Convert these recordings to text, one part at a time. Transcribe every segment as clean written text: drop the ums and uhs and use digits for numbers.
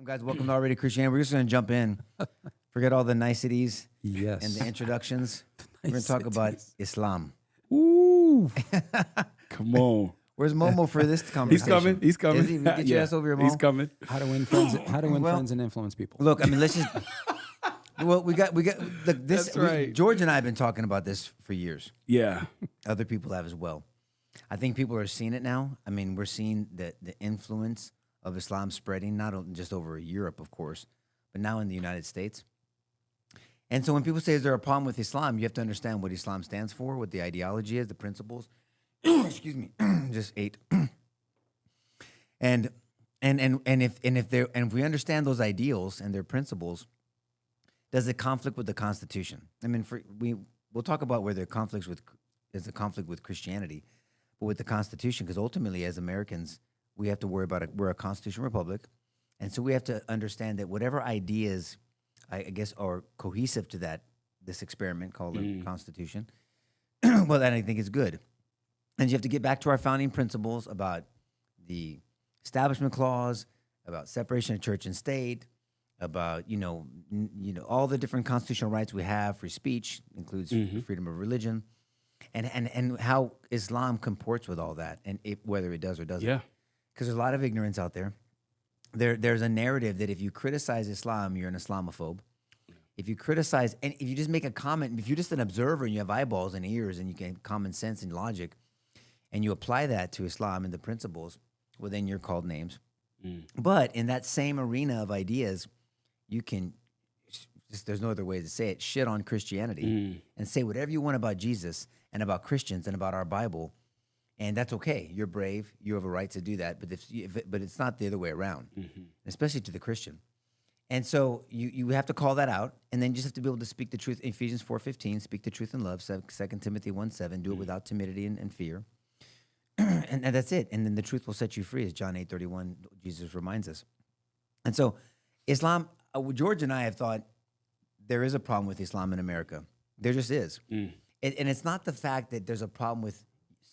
Guys, welcome to Already Christianity. We're just going to jump in. Forget all the niceties Yes. and the introductions. We're going to talk about Islam. Ooh. Come on. Where's Momo for this conversation? He's coming. Is he? Get your ass over here, Momo. He's coming. How to win friends? How to win Well, friends and influence people? Look, I mean, let's just. Well, we got. Look, this. That's right. George and I have been talking about this for years. Yeah. Other people have as well. I think people are seeing it now. I mean, we're seeing the influence of Islam spreading, not just over Europe, of course, but now in the United States. And so when people say, is there a problem with Islam, you have to understand what Islam stands for, what the ideology is, the principles. Excuse me, just ate. And if we understand those ideals and their principles, does it conflict with the Constitution? I mean, we'll talk about where there's a conflict with Christianity, but with the Constitution, because ultimately as Americans, we have to worry about we're a constitutional republic, and so we have to understand that whatever ideas, I guess, are cohesive to this experiment called the Constitution, well, that I think is good. And you have to get back to our founding principles about the Establishment Clause, about separation of church and state, about all the different constitutional rights we have. Free speech includes freedom of religion, and how Islam comports with all that, and whether it does or doesn't. Yeah. Because there's a lot of ignorance out there. There's a narrative that if you criticize Islam, you're an Islamophobe. If you criticize, and if you just make a comment, if you're just an observer and you have eyeballs and ears and you can common sense and logic, and you apply that to Islam and the principles, well, then you're called names. But in that same arena of ideas, you can, there's no other way to say it, shit on Christianity and say whatever you want about Jesus and about Christians and about our Bible. And that's okay. You're brave. You have a right to do that. But it's not the other way around, especially to the Christian. And so you have to call that out, and then you just have to be able to speak the truth. Ephesians 4:15, speak the truth in love. 2 Timothy 1:7, do it without timidity and fear. and that's it. And then the truth will set you free, as John 8:31, Jesus reminds us. And so Islam, George and I have thought there is a problem with Islam in America. There just is. And it's not the fact that there's a problem with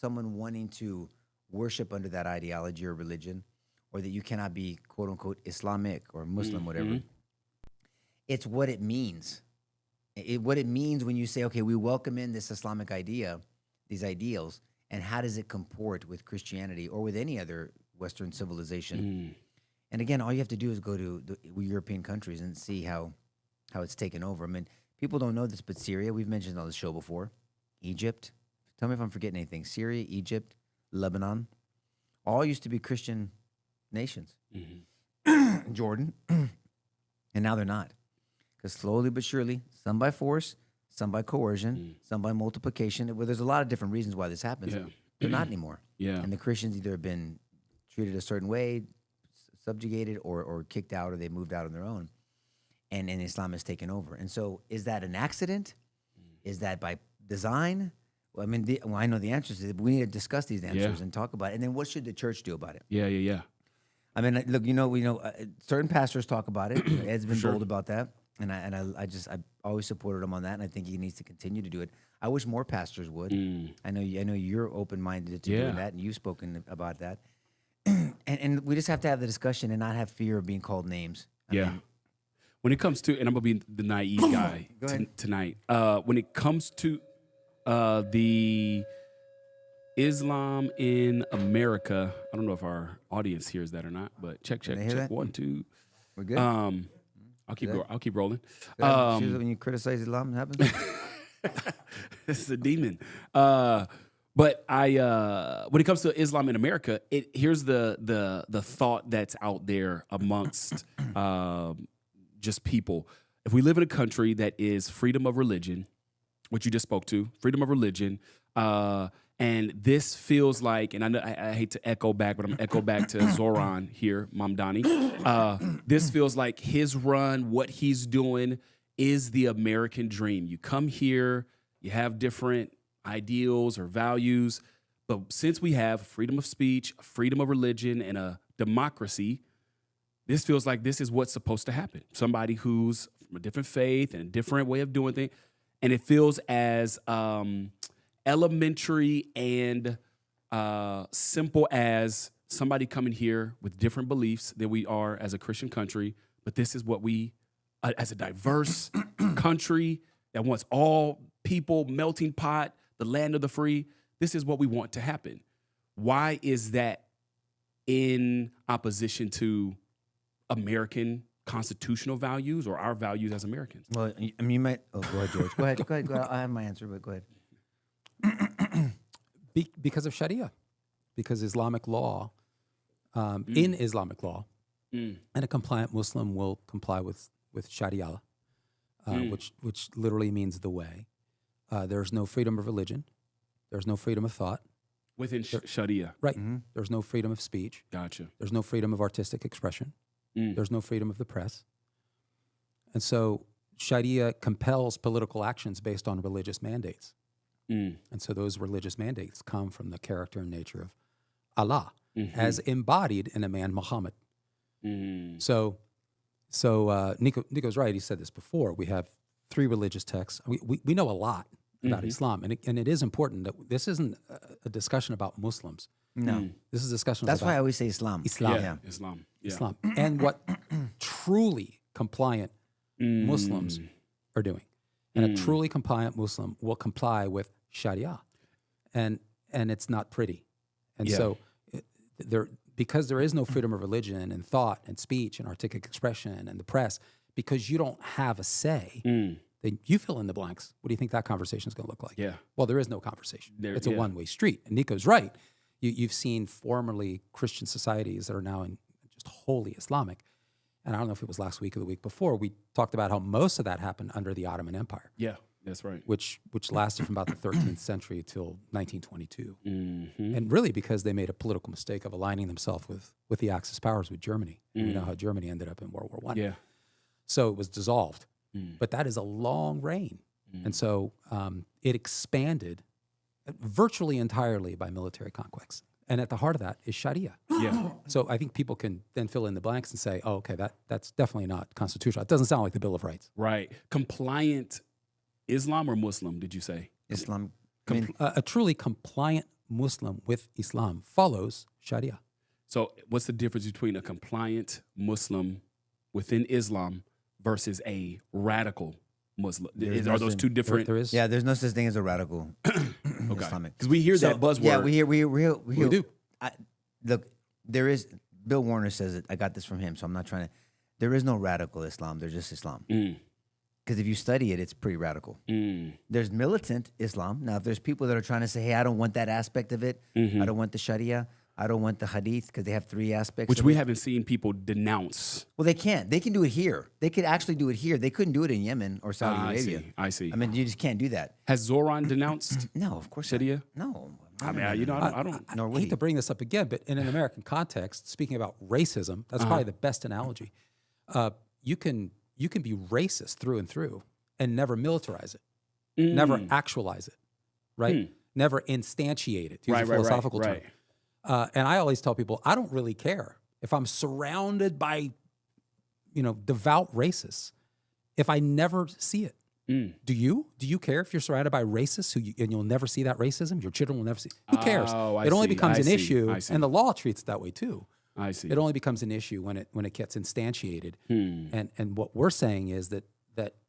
someone wanting to worship under that ideology or religion, or that you cannot be, quote unquote, Islamic or Muslim, whatever. It's what it means. What it means when you say, okay, we welcome in this Islamic idea, these ideals, and how does it comport with Christianity or with any other Western civilization? And again, all you have to do is go to the European countries and see how it's taken over. I mean, people don't know this, but Syria, we've mentioned on the show before, Egypt. Tell me if I'm forgetting anything. Syria, Egypt, Lebanon, all used to be Christian nations. Jordan, and now they're not. Because slowly but surely, some by force, some by coercion, some by multiplication. Well, there's a lot of different reasons why this happens. Yeah. They're not anymore. Yeah. And the Christians either have been treated a certain way, subjugated, or kicked out, or they moved out on their own. And Islam has taken over. And so is that an accident? Is that by design? Well, I mean, I know the answers, but we need to discuss these answers and talk about it. And then what should the church do about it? Yeah. I mean, look, we know certain pastors talk about it. Ed's been bold about that, and I always supported him on that, and I think he needs to continue to do it. I wish more pastors would. I know you're open-minded to doing that, and you've spoken about that. and we just have to have the discussion and not have fear of being called names. I mean, when it comes to, and I'm gonna be the naive guy tonight. When it comes to the Islam in America, I don't know if our audience hears that or not, but check. That? 1, 2. We're good. I'll keep rolling. When you criticize Islam, it happens. This is a demon. But when it comes to Islam in America, here's the thought that's out there amongst just people. If we live in a country that is freedom of religion, which you just spoke to, freedom of religion, and this feels like, and I hate to echo back, but I'm gonna echo back to Zoran here, Mamdani. This feels like his run, what he's doing is the American dream. You come here, you have different ideals or values, but since we have freedom of speech, freedom of religion, and a democracy, this feels like this is what's supposed to happen. Somebody who's from a different faith and a different way of doing things, and it feels as elementary and simple as somebody coming here with different beliefs than we are as a Christian country, but this is what we, as a diverse country that wants all people, melting pot, the land of the free, this is what we want to happen. Why is that in opposition to American constitutional values or our values as Americans? Well, I mean, you might. Oh, go ahead, George. Go ahead. Go ahead. I have my answer, but go ahead. Because of Sharia, because Islamic law, in Islamic law, and a compliant Muslim will comply with Sharia, which literally means the way. There's no freedom of religion. There's no freedom of thought. Within Sharia. Right. There's no freedom of speech. Gotcha. There's no freedom of artistic expression. There's no freedom of the press. And so Sharia compels political actions based on religious mandates. And so those religious mandates come from the character and nature of Allah as embodied in a man, Muhammad. So Nico's right. He said this before. We have 3 religious texts. We know a lot about Islam. And it is important that this isn't a discussion about Muslims. No. This is a discussion That's about why I always say Islam. Islam. Yeah. Islam. Yeah. Islam. And what truly compliant Muslims are doing. And a truly compliant Muslim will comply with Sharia. And it's not pretty. And so because there is no freedom of religion and thought and speech and artistic expression and the press, because you don't have a say, then you fill in the blanks. What do you think that conversation is going to look like? Yeah. Well, there is no conversation. It's a one-way street. And Nico's right. You've seen formerly Christian societies that are now in just wholly Islamic. And I don't know if it was last week or the week before, we talked about how most of that happened under the Ottoman Empire. Yeah, that's right. Which lasted from about the 13th century till 1922. And really because they made a political mistake of aligning themselves with the Axis powers with Germany. And we know how Germany ended up in World War I. Yeah. So it was dissolved. But that is a long reign. And so it expanded virtually entirely by military conquest. And at the heart of that is Sharia. Yeah. So I think people can then fill in the blanks and say, oh, okay, that's definitely not constitutional. It doesn't sound like the Bill of Rights. Right. Compliant Islam or Muslim, did you say? Islam. A truly compliant Muslim with Islam follows Sharia. So what's the difference between a compliant Muslim within Islam versus a radical Muslim? Are those two different? There is. Yeah, there's no such thing as a radical Islamic. Because we hear that buzzword. Yeah, we do. Look, there is. Bill Warner says it. I got this from him, so I'm not trying to. There is no radical Islam. There's just Islam. Because if you study it, it's pretty radical. There's militant Islam. Now, if there's people that are trying to say, hey, I don't want that aspect of it. I don't want the Sharia. I don't want the Hadith because they have 3 aspects. Which we haven't seen people denounce. Well, they can't. They can do it here. They could actually do it here. They couldn't do it in Yemen or Saudi Arabia. I see. I mean, you just can't do that. Has Zoran denounced No, of course Sharia? not. No. I mean, I don't. I hate to bring this up again, but in an American context, speaking about racism, that's probably the best analogy. You can be racist through and through and never militarize it, never actualize it, right? Never instantiate it, to use a philosophical term. And I always tell people, I don't really care if I'm surrounded by, devout racists, if I never see it. Do you? Do you care if you're surrounded by racists and you'll never see that racism? Your children will never see. Who cares? It only becomes an issue, and the law treats it that way too. I see. It only becomes an issue when it gets instantiated. And what we're saying is that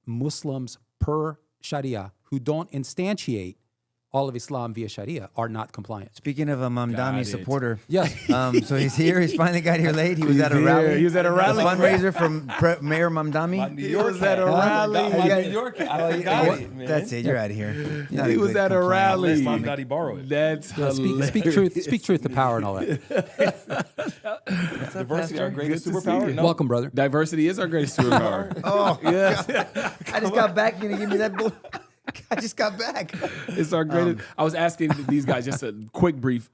Muslims per Sharia who don't instantiate all of Islam via Sharia are not compliant. Speaking of a Mamdani supporter, yes. So he's here. He's finally got here late. He was at a rally. He was at a rally. A fundraiser from Mayor Mamdani. He was at a rally. New York. I got it, man. That's it. You're out of here. He was at a rally. Islam Daddy borrow it. That's hilarious. Speak truth to power and all that. Diversity, our greatest Good to see superpower. you. No? Welcome, brother. Diversity is our greatest superpower. Oh, yes. I just got back. You gonna give me that bull? I just got back. It's our greatest. I was asking these guys just a quick brief.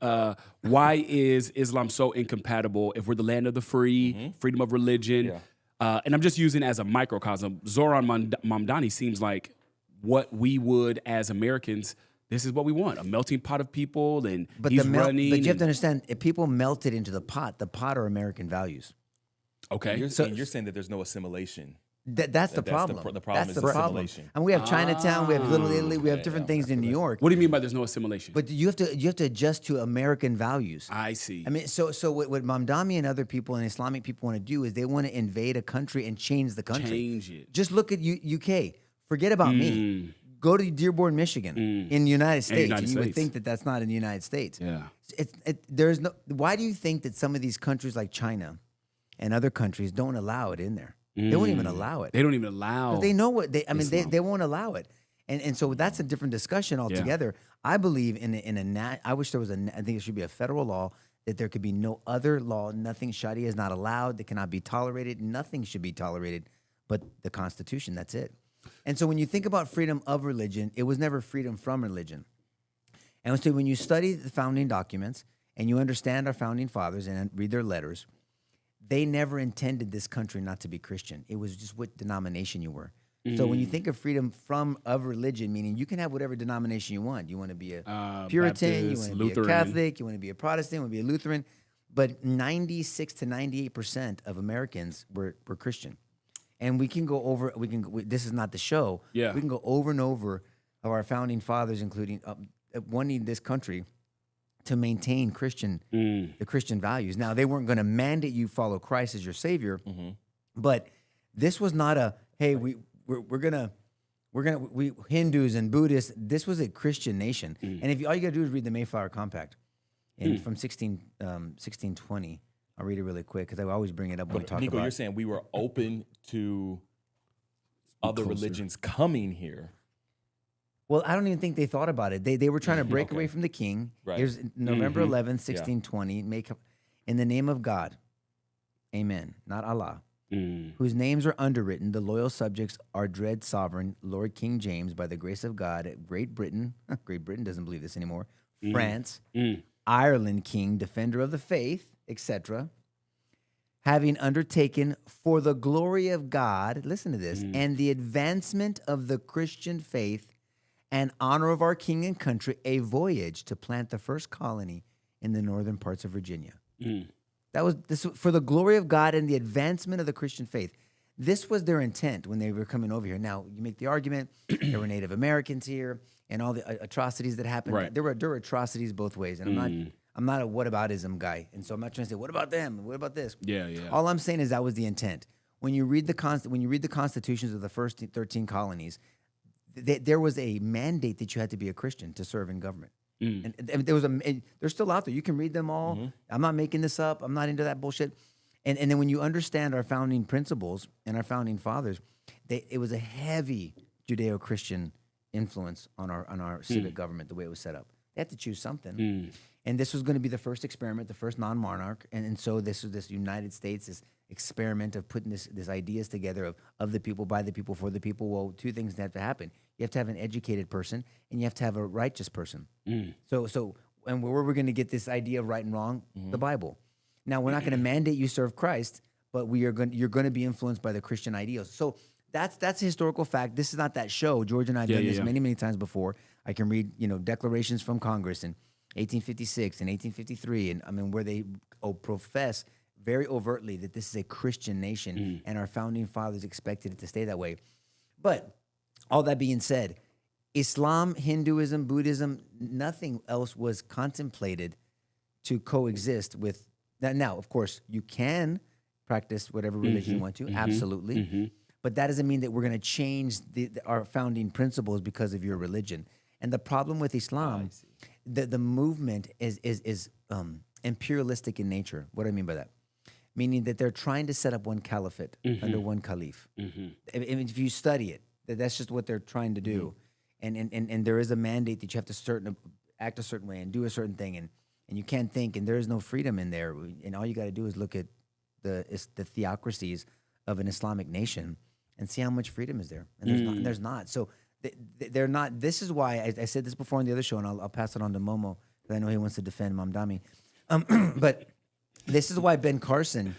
Why is Islam so incompatible if we're the land of the free, freedom of religion? And I'm just using as a microcosm. Zoran Mamdani seems like what we would as Americans. This is what we want: a melting pot of people, and But he's But running. you have to understand, if people melted into the pot are American values. Okay, You're saying that there's no assimilation That's the That's the problem. the problem That's is the problem. assimilation. And we have Chinatown, we have Little Italy, we have different things in New York. What do you mean by there's no assimilation? But you have to adjust to American values. I see. I mean, so what Mamdani and other people and Islamic people want to do is they want to invade a country and change the country. Change it. Just look at UK. Forget about me. Go to Dearborn, Michigan, in the United States. United and you would States. think that that's not in the United States. Yeah. There's no. Why do you think that some of these countries like China and other countries don't allow it in there? They won't even allow it. They don't even allow. 'Cause they know what they. I mean, Islam. they won't allow it, and so that's a different discussion altogether. I believe in a. I wish there was a. I think it should be a federal law that there could be no other law. Nothing Sharia is not allowed. That cannot be tolerated. Nothing should be tolerated, but the Constitution. That's it. And so when you think about freedom of religion, it was never freedom from religion. And so when you study the founding documents and you understand our founding fathers and read their letters, they never intended this country not to be Christian. It was just what denomination you were. So when you think of freedom of religion, meaning you can have whatever denomination you want. You want to be a Puritan, you Baptist, want to be Lutheran. a Catholic, you want to be a Protestant, you want to be a Lutheran. But 96 to 98% of Americans were Christian. And we can go over, this is not the show. Yeah. We can go over and over of our founding fathers, including wanting this country to maintain the Christian values. Now, they weren't going to mandate you follow Christ as your savior, but this was not a, hey, we Hindus and Buddhists, this was a Christian nation. And if all you got to do is read the Mayflower Compact from 1620. I'll read it really quick because I always bring it up when we talk Nico, about you're saying we were open to other religions coming here. Well, I don't even think they thought about it. They were trying to break away from the king. Right. Here's November 11th, 1620. Make in the name of God, amen, not Allah, whose names are underwritten, the loyal subjects, our dread sovereign, Lord King James, by the grace of God, Great Britain, Great Britain doesn't believe this anymore, France, Ireland King, defender of the faith, etc., having undertaken for the glory of God, listen to this, and the advancement of the Christian faith and honor of our king and country, a voyage to plant the first colony in the northern parts of Virginia. That was this for the glory of God and the advancement of the Christian faith. This was their intent when they were coming over here. Now, you make the argument, there were Native Americans here and all the atrocities that happened. Right. There were atrocities both ways. And I'm not a whataboutism guy. And so I'm not trying to say, what about them? What about this? Yeah. All I'm saying is that was the intent. When you read the constitutions of the first 13 colonies, there was a mandate that you had to be a Christian to serve in government. And there was they're still out there. You can read them all. I'm not making this up. I'm not into that bullshit. And then when you understand our founding principles and our founding fathers, it was a heavy Judeo-Christian influence on our civic government, the way it was set up. They had to choose something. And this was going to be the first experiment, the first non-monarch. And so this United States, this experiment of putting this ideas together of the people, by the people, for the people. Well, two things have to happen. You have to have an educated person and you have to have a righteous person. So and where we're going to get this idea of right and wrong? The Bible. Now, we're not going to mandate you serve Christ, but you're going to be influenced by the Christian ideals. So that's a historical fact. This is not that show. George and I have done this many, many times before. I can read, declarations from Congress in 1856 and 1853, and I mean where they profess very overtly that this is a Christian nation, and our founding fathers expected it to stay that way. But all that being said, Islam, Hinduism, Buddhism, nothing else was contemplated to coexist with that. Now, of course, you can practice whatever religion you want to, absolutely. But that doesn't mean that we're going to change our founding principles because of your religion. And the problem with Islam, the movement is imperialistic in nature. What do I mean by that? Meaning that they're trying to set up one caliphate under one caliph. If you study it, that's just what they're trying to do. And there is a mandate that you have to act a certain way and do a certain thing, and you can't think, and there is no freedom in there. And all you got to do is look at the theocracies of an Islamic nation and see how much freedom is there. And there's not. So they're not. This is why I said this before on the other show, and I'll pass it on to Momo because I know he wants to defend Mamdani. But this is why Ben Carson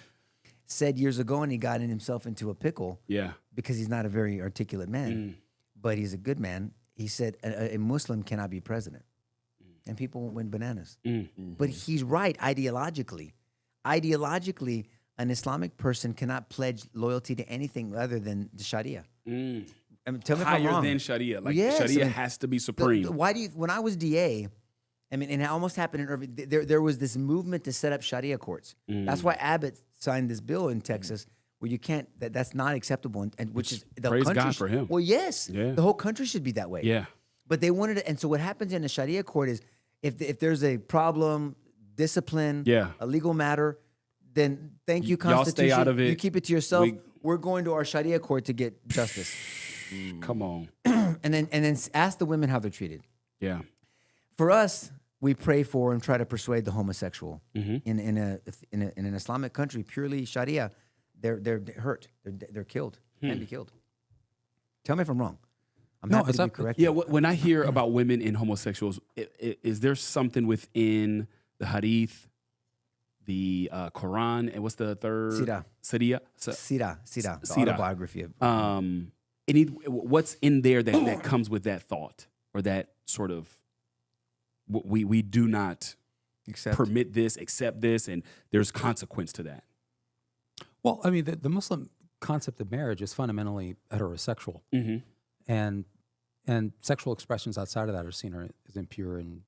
said years ago, and he got himself into a pickle. Yeah. Because he's not a very articulate man, but he's a good man. He said a Muslim cannot be president, and people went bananas. But he's right ideologically. Ideologically, an Islamic person cannot pledge loyalty to anything other than the Sharia. I mean, tell me if I'm Higher wrong. than Sharia. Like Yes, Sharia I mean, has to be supreme. Why do you? When I was DA, I mean, and it almost happened in Irving. There was this movement to set up Sharia courts. That's why Abbott signed this bill in Texas where you can't. That's not acceptable, and which is the praise country. God for him. Well, yes, Yeah. the whole country should be that way. Yeah. But they wanted to, and so what happens in a Sharia court is if there's a problem, discipline, Yeah. a legal matter, then thank you, Y'all stay Constitution. out of it. You keep it to yourself. We're going to our Sharia court to get justice. Come on. and then ask the women how they're treated. Yeah. For us, we pray for and try to persuade the homosexual. Mm-hmm. In an Islamic country, purely Sharia, they're hurt. They're killed. Can be killed. Tell me if I'm wrong. I'm happy to be corrected. Yeah, when I hear about women and homosexuals, is there something within the Hadith, the Quran, and what's the third? Sirah. Sirah. Sirah. The Sirah. autobiography of. What's in there that comes with that thought or that sort of we do not permit this, accept this, and there's consequence to that. Well, I mean, the Muslim concept of marriage is fundamentally heterosexual, and sexual expressions outside of that are seen as impure and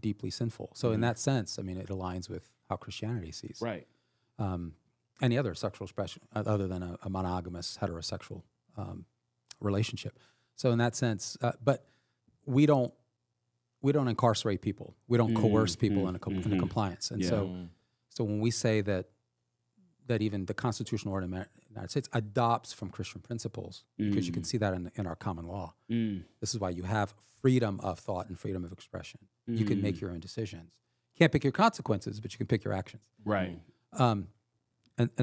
deeply sinful. So in that sense, I mean, it aligns with how Christianity sees any other sexual expression other than a monogamous heterosexual relationship. So in that sense, but we don't incarcerate people. We don't coerce people into compliance. And so when we say that even the constitutional order of the United States adopts from Christian principles, because you can see that in our common law. This is why you have freedom of thought and freedom of expression. You can make your own decisions. Can't pick your consequences, but you can pick your actions. Right. And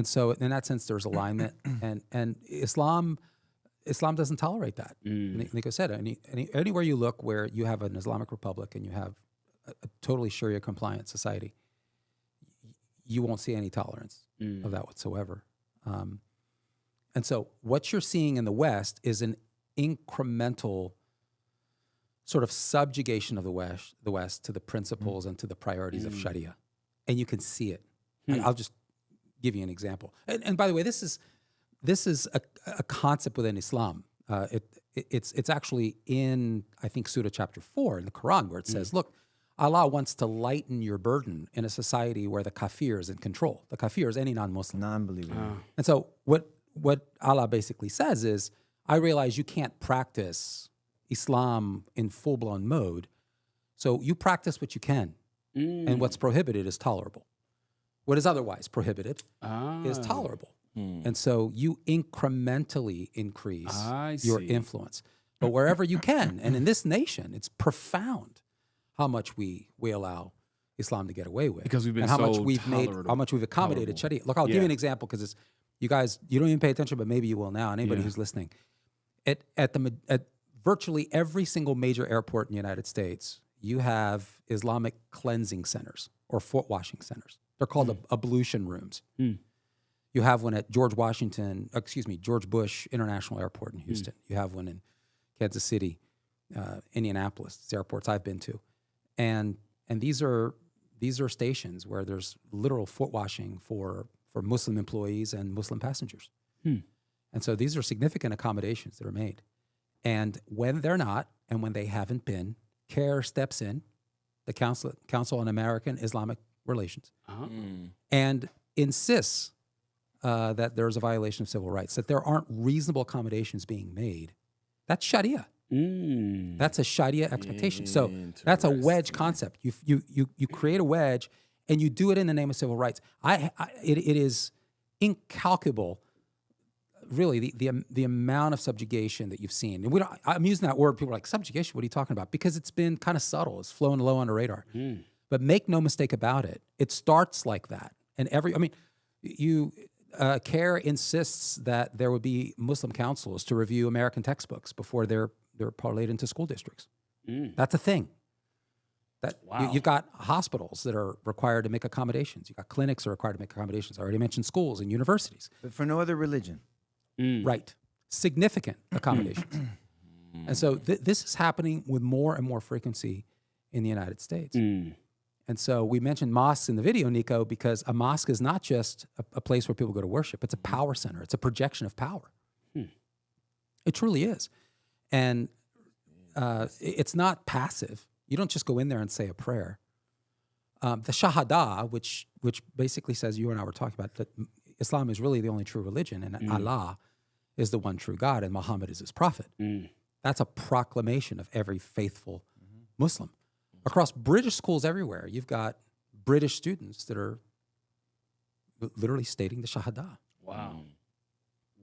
so in that sense, there's alignment, and Islam doesn't tolerate that. Like I said, anywhere you look where you have an Islamic republic and you have a totally Sharia compliant society, you won't see any tolerance of that whatsoever. And so what you're seeing in the West is an incremental sort of subjugation of the West to the principles and to the priorities of Sharia. And you can see it. I'll just give you an example. And by the way, this is a concept within Islam. It's actually in, I think, Surah chapter 4 in the Quran, where it says, look, Allah wants to lighten your burden in a society where the kafir is in control. The kafir is any non-Muslim. Non-believer. And so what Allah basically says is, I realize you can't practice Islam in full-blown mode, so you practice what you can, and what's prohibited is tolerable. What is otherwise prohibited is tolerable. And so you incrementally increase your influence. But wherever you can, and in this nation, it's profound how much we allow Islam to get away with. Because we've been and how so much we've accommodated Sharia. Look, I'll give you an example, because you guys, you don't even pay attention, but maybe you will now, and anybody who's listening. At virtually every single major airport in the United States, you have Islamic cleansing centers or foot washing centers. They're called ablution rooms. You have one at George Bush International Airport in Houston. You have one in Kansas City, Indianapolis. It's airports I've been to, and these are stations where there's literal foot washing for Muslim employees and Muslim passengers. And so these are significant accommodations that are made. And when they're not, and when they haven't been, CARE steps in, the Council on American Islamic Relations, and insists that there's a violation of civil rights, that there aren't reasonable accommodations being made. That's Sharia. That's a Sharia expectation. So that's a wedge concept. You create a wedge, and you do it in the name of civil rights. It is incalculable, really, the amount of subjugation that you've seen. And I'm using that word. People are like, subjugation? What are you talking about? Because it's been kind of subtle. It's flown low on the radar. But make no mistake about it. It starts like that. And CARE insists that there would be Muslim councils to review American textbooks before they're parlayed into school districts. That's a thing. You've got hospitals that are required to make accommodations. You've got clinics that are required to make accommodations. I already mentioned schools and universities. But for no other religion. Right. Significant accommodations. And so this is happening with more and more frequency in the United States. And so we mentioned mosques in the video, Nico, because a mosque is not just a place where people go to worship. It's a power center. It's a projection of power. It truly is. And it's not passive. You don't just go in there and say a prayer. The Shahada, which basically says, you and I were talking about, that Islam is really the only true religion, and Allah is the one true God, and Muhammad is his prophet. That's a proclamation of every faithful Muslim. Across British schools everywhere, you've got British students that are literally stating the Shahada. Wow.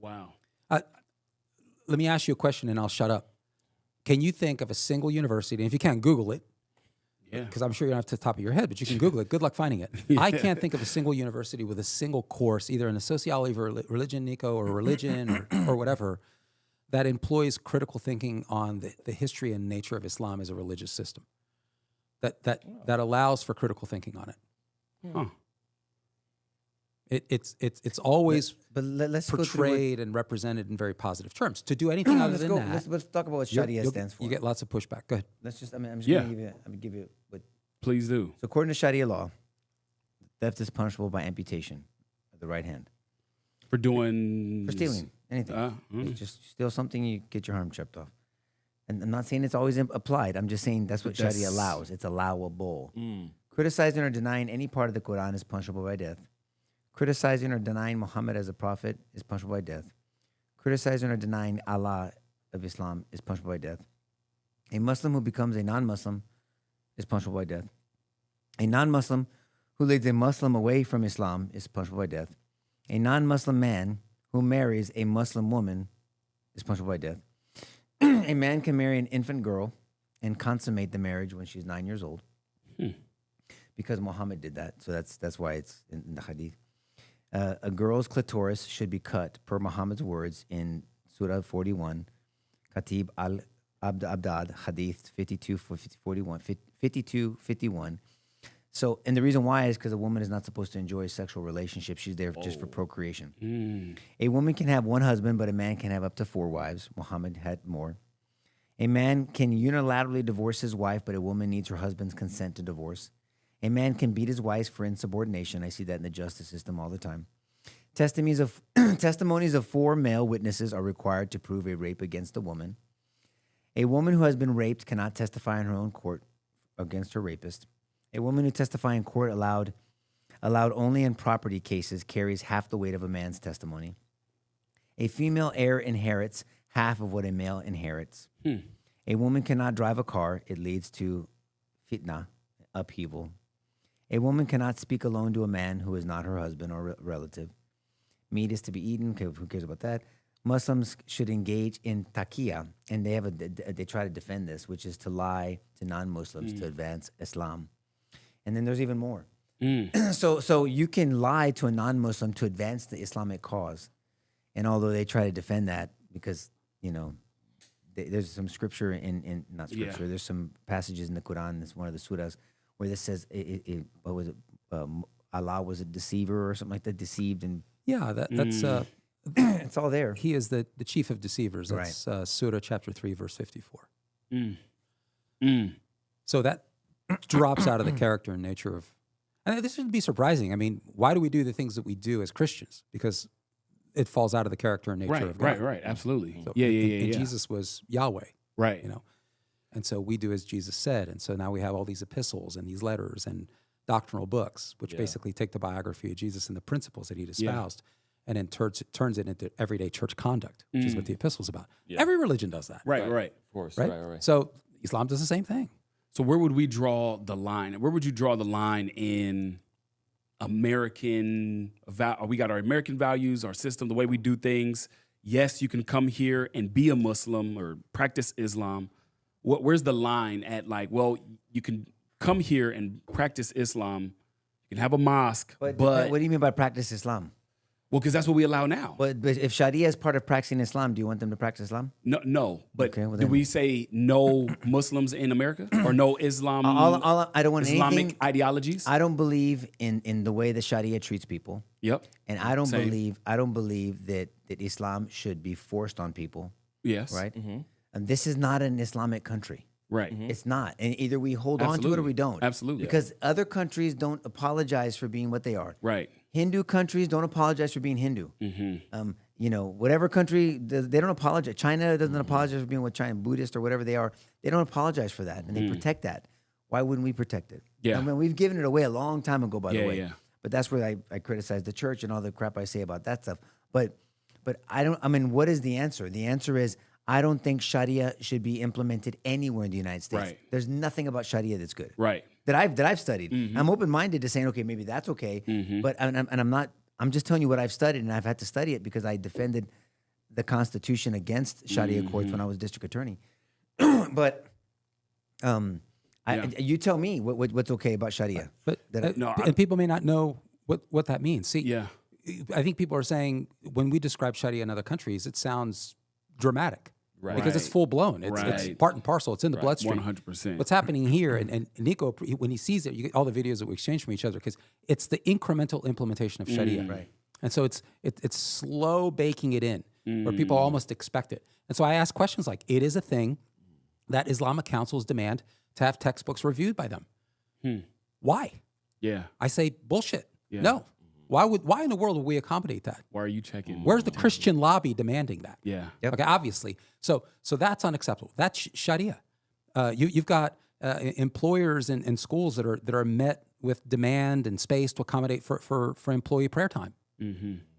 Wow. Let me ask you a question and I'll shut up. Can you think of a single university, and if you can't, Google it, because I'm sure you don't have it to the top of your head, but you can Google it. Good luck finding it. I can't think of a single university with a single course, either in the sociology of religion, Nico, or religion or whatever, that employs critical thinking on the history and nature of Islam as a religious system. That allows for critical thinking on it. Huh. It's always let's go through portrayed and represented in very positive terms. To do anything other than that, let's talk about what Sharia stands for. You get lots of pushback. Go ahead. Let's just. I'm just going to give you what. Please do. So according to Sharia law, theft is punishable by amputation of the right hand. For doing... For stealing anything. You just steal something, you get your arm chopped off. And I'm not saying it's always applied. I'm just saying that's what Sharia allows. It's allowable. Criticizing or denying any part of the Quran is punishable by death. Criticizing or denying Muhammad as a prophet is punishable by death. Criticizing or denying Allah of Islam is punishable by death. A Muslim who becomes a non-Muslim is punishable by death. A non-Muslim who leads a Muslim away from Islam is punishable by death. A non-Muslim man who marries a Muslim woman is punishable by death. A man can marry an infant girl and consummate the marriage when she's 9 years old, because Muhammad did that. So that's why it's in the hadith. A girl's clitoris should be cut per Muhammad's words in Surah 41, Khatib al-Abdad, Hadith 5251. So, and the reason why is because a woman is not supposed to enjoy a sexual relationship. She's there just for procreation. A woman can have one husband, but a man can have up to 4 wives. Muhammad had more. A man can unilaterally divorce his wife, but a woman needs her husband's consent to divorce. A man can beat his wife for insubordination. I see that in the justice system all the time. Testimonies of 4 male witnesses are required to prove a rape against a woman. A woman who has been raped cannot testify in her own court against her rapist. A woman who testifies in court allowed only in property cases carries half the weight of a man's testimony. A female heir inherits half of what a male inherits. A woman cannot drive a car. It leads to fitna, upheaval. A woman cannot speak alone to a man who is not her husband or relative. Meat is to be eaten. Who cares about that? Muslims should engage in taqiyya, and they try to defend this, which is to lie to non-Muslims to advance Islam. And then there's even more. So you can lie to a non-Muslim to advance the Islamic cause. And although they try to defend that because, there's some scripture not scripture, there's some passages in the Quran, that's one of the surahs, where this says, what was it? Allah was a deceiver or something like that, deceived. And that's... it's all there. He is the chief of deceivers. That's Surah chapter 3, verse 54. So that drops out of the character and nature of... And this shouldn't be surprising. I mean, why do we do the things that we do as Christians? Because it falls out of the character and nature of God. Right. Absolutely. So, and Jesus was Yahweh. Right. And so we do as Jesus said. And so now we have all these epistles and these letters and doctrinal books, which basically take the biography of Jesus and the principles that he'd espoused and then turns it into everyday church conduct, which is what the epistle's about. Every religion does that. Right. Of course. Right. So Islam does the same thing. So where would we draw the line? Where would you draw the line in American? We got our American values, our system, the way we do things. Yes, you can come here and be a Muslim or practice Islam. Where's the line at you can come here and practice Islam. You can have a mosque, but what do you mean by practice Islam? Well, because that's what we allow now. But if Sharia is part of practicing Islam, do you want them to practice Islam? No. But Okay, well do then- we say no Muslims in America or no Islam? I don't want Islamic anything. ideologies. I don't believe in the way the Sharia treats people, Yep. and I don't Same. believe that Islam should be forced on people. Yes. Right. And this is not an Islamic country. Right. It's not. And either we hold on to it or Absolutely. we don't. Absolutely. Because other countries don't apologize for being what they are. Right. Hindu countries don't apologize for being Hindu. You know, whatever country, they don't apologize. China doesn't apologize for being what China, Buddhist or whatever they are. They don't apologize for that, and they protect that. Why wouldn't we protect it? Yeah. I mean, we've given it away a long time ago, by the way. Yeah. But that's where I criticize the church and all the crap I say about that stuff. But I don't. I mean, what is the answer? The answer is I don't think Sharia should be implemented anywhere in the United States. Right. There's nothing about Sharia that's good. Right. That I've studied. I'm open minded to saying, okay, maybe that's okay. But I'm not. I'm just telling you what I've studied, and I've had to study it because I defended the Constitution against Sharia courts when I was district attorney. But you tell me what's okay about Sharia. But That and people may not know what that means. See, Yeah. I think people are saying when we describe Sharia in other countries, it sounds dramatic because it's Right. full blown. It's Right. part and parcel. It's in the bloodstream. 100%. What's happening here, and Nico, when he sees it, you get all the videos that we exchange from each other because it's the incremental implementation of Sharia. Right. And so it's slow baking it in where people almost expect it. And so I ask questions like, it is a thing that Islamic councils demand to have textbooks reviewed by them. Why? Yeah. I say bullshit. Yeah. No. Why in the world would we accommodate that? Why are you checking? Where's the Christian lobby demanding that? Yeah. Okay, obviously. So that's unacceptable. That's Sharia. You've got employers and schools that are met with demand and space to accommodate for employee prayer time.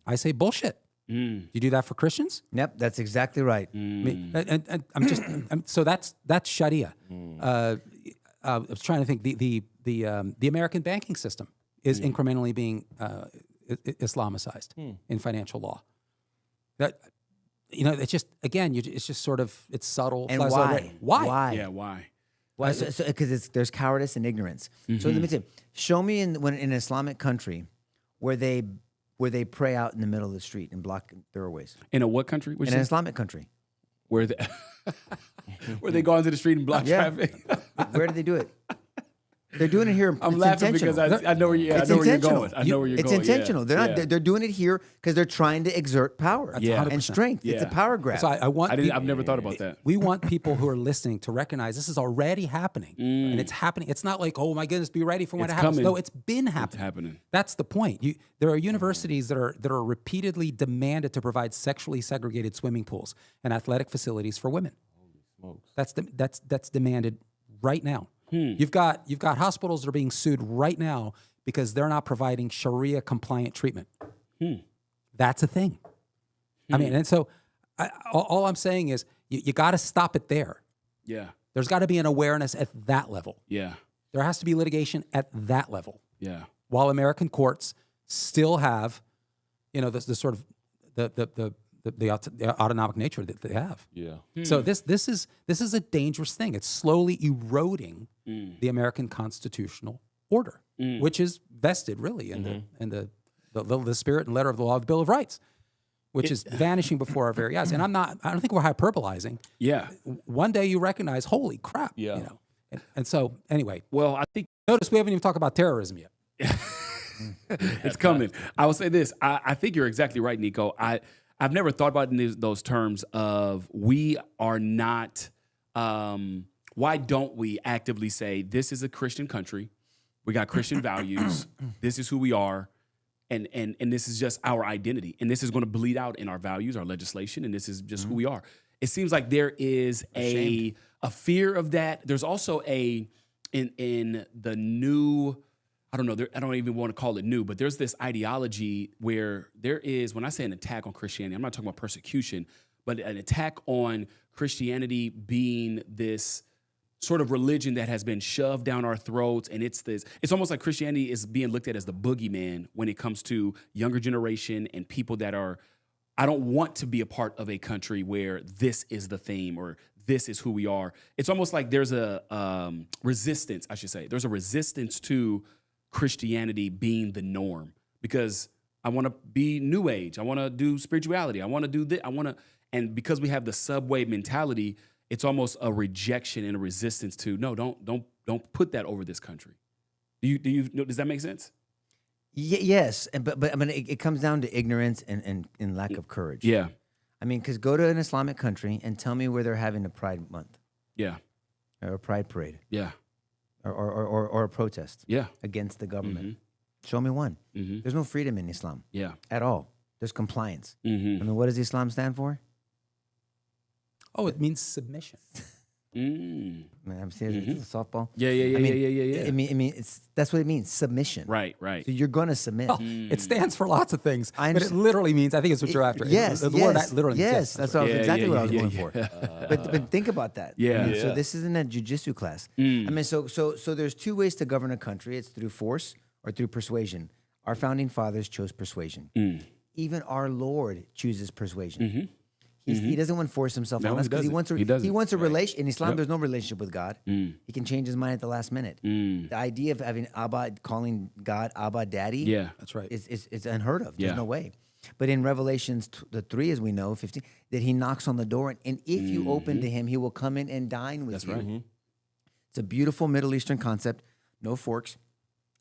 I say bullshit. You do that for Christians? Yep, that's exactly right. And so that's Sharia. I was trying to think. The American banking system is incrementally being Islamicized in financial law. That it's just again, it's just sort of it's subtle. And flies over it. Why? Yeah. Why? Why? Because there's cowardice and ignorance. So let me say, show me in an Islamic country where they pray out in the middle of the street and block thoroughways. In a what country? In an Islamic country, Where they where they go into the street and block Yeah. traffic? where do they do it? They're doing it here. I'm It's laughing because intentional. I know where you. I It's know where you're intentional. going. I know where you're It's going. intentional. Yeah. They're not. Yeah. They're doing it here because they're trying to exert power Yeah. and 100%. strength. It's a Yeah. power grab. So I want. I've never thought about that. We want people who are listening to recognize this is already happening, and it's happening. It's not like, oh my goodness, be ready for when It's it happens. coming. No, it's been happening. It's happening. That's the point. There are universities that are repeatedly demanded to provide sexually segregated swimming pools and athletic facilities for women. That's demanded right now. You've got hospitals that are being sued right now because they're not providing Sharia compliant treatment. That's a thing. I mean, and so all I'm saying is you got to stop it there. Yeah. There's got to be an awareness at that level. Yeah. There has to be litigation at that level. Yeah. While American courts still have, the sort of the autonomic nature that they have. Yeah. So this is a dangerous thing. It's slowly eroding the American constitutional order, which is vested really in the spirit and letter of the law of the Bill of Rights, which is vanishing before our very eyes. And I don't think we're hyperbolizing. Yeah. One day you recognize, holy crap. Yeah. And so anyway, Well, I think notice we haven't even talked about terrorism yet. it's coming. I will say this. I think you're exactly right, Nico. I've never thought about it in those terms of we are not. Why don't we actively say this is a Christian country? We got Christian values. This is who we are, and this is just our identity. And this is going to bleed out in our values, our legislation, and this is just who we are. It seems like there is a fear of that. There's also in the new. I don't know. I don't even want to call it new, but there's this ideology where there is, when I say an attack on Christianity, I'm not talking about persecution, but an attack on Christianity being this sort of religion that has been shoved down our throats. And it's almost like Christianity is being looked at as the boogeyman when it comes to younger generation and people that are, I don't want to be a part of a country where this is the theme or this is who we are. It's almost like there's a resistance, I should say. There's a resistance to Christianity being the norm because I want to be new age. I want to do spirituality. I want to do this. And because we have the subway mentality, it's almost a rejection and a resistance to no, don't put that over this country. Does that make sense? Yes, but I mean, it comes down to ignorance and lack of courage. Yeah. I mean, because go to an Islamic country and tell me where they're having a Pride Month. Yeah. or a pride parade Yeah. or a protest Yeah. against the government. Show me one. There's no freedom in Islam Yeah. at all. There's compliance. I mean, what does Islam stand for? Oh, it means submission. Man, I'm serious. It's a softball. Yeah. I mean, Yeah. I mean, that's what it means. Submission. Right. So you're gonna submit. Well, it stands for lots of things, I but it literally means, I think it's what you're after. Yes, The yes, word literally means yes. That's what I was Yeah, exactly yeah, what I was yeah, going yeah. for. But think about that. Yeah. I mean, So Yeah. this isn't a jujitsu class. I mean, so there's two ways to govern a country. It's through force or through persuasion. Our founding fathers chose persuasion. Even our Lord chooses persuasion. He doesn't want to force himself No, on us he because he doesn't. wants a relation. In Islam, there's no relationship with God. He can change his mind at the last minute. The idea of having Abba, calling God Abba, Daddy, Yeah. That's right. it's unheard of. There's Yeah. no way. But in Revelations the 3, as we know, 15, that he knocks on the door, and if you open to him, he will come in and dine with you. right. It's a beautiful Middle Eastern concept, no forks,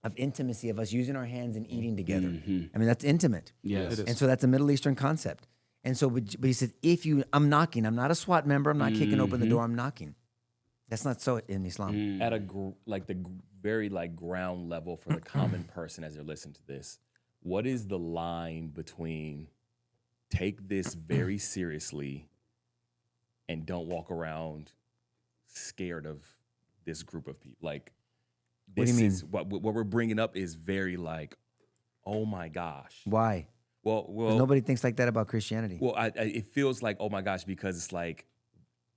of intimacy, of us using our hands and eating together. I mean, that's intimate. Yes. It is. And so that's a Middle Eastern concept. And so, but he says, I'm knocking. I'm not a SWAT member. I'm not kicking open the door. I'm knocking. That's not so in Islam. At very ground level for the common person as they're listening to this, what is the line between take this very seriously and don't walk around scared of this group of people? Like, What this do you is what we're bringing up is very like, oh my gosh. Why? 'Cause Well, nobody thinks like that about Christianity. well, it feels like, oh my gosh, because it's like,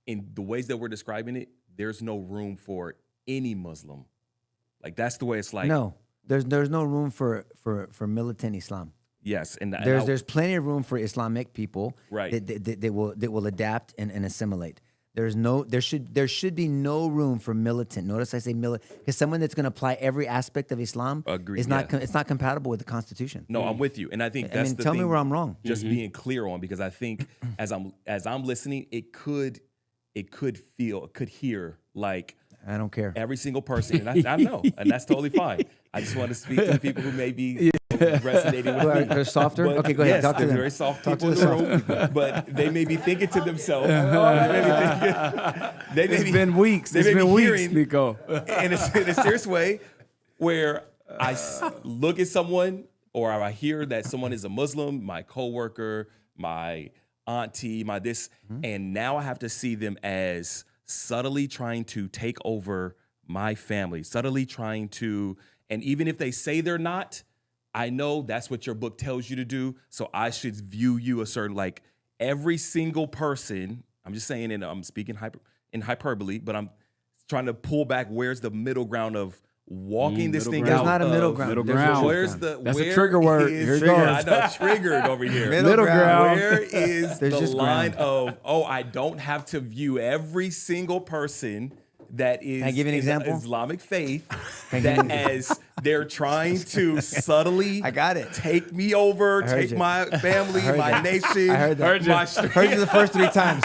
in the ways that we're describing it, there's no room for any Muslim. Like, that's the way it's like. No, there's no room for militant Islam. Yes, and There's plenty of room for Islamic people Right. that will adapt and assimilate. There should be no room for militant. Notice I say militant because someone that's going to apply every aspect of Islam Agreed, is not yeah. it's not compatible with the Constitution. No, I'm with you, and I think I that's mean, the tell thing. me where I'm wrong. Just being clear on, because I think as I'm listening, it could hear like I don't care. every single person, and I know, and that's totally fine. I just want to speak to the people who may be resonating with me. They're softer. But okay, go ahead. yes, Talk to they're them. very soft Talk people in to the the room, but they may be thinking to themselves. They may It's be, been weeks. They It's may been be weeks, hearing Nico. in a serious way, where I look at someone or I hear that someone is a Muslim, my coworker, my auntie, my this, and now I have to see them as subtly trying to take over my family, subtly trying to, and even if they say they're not, I know that's what your book tells you to do, so I should view you a certain, like, every single person, I'm just saying, and I'm speaking in hyperbole, but I'm trying to pull back where's the middle ground of walking this middle thing ground. out. There's not a middle of- ground. Middle There's no ground. Where's the That's a where trigger word. is- Here it triggered. goes. I know, triggered over here. Middle ground. Where is There's the just line ground. of, I don't have to view every single person that is Can I give you an in the example? Islamic faith Can I give you that an- as they're trying to subtly I got it. take me over, I heard take you. my family, heard my that. nation, I heard that. my Heard you the first 3 times.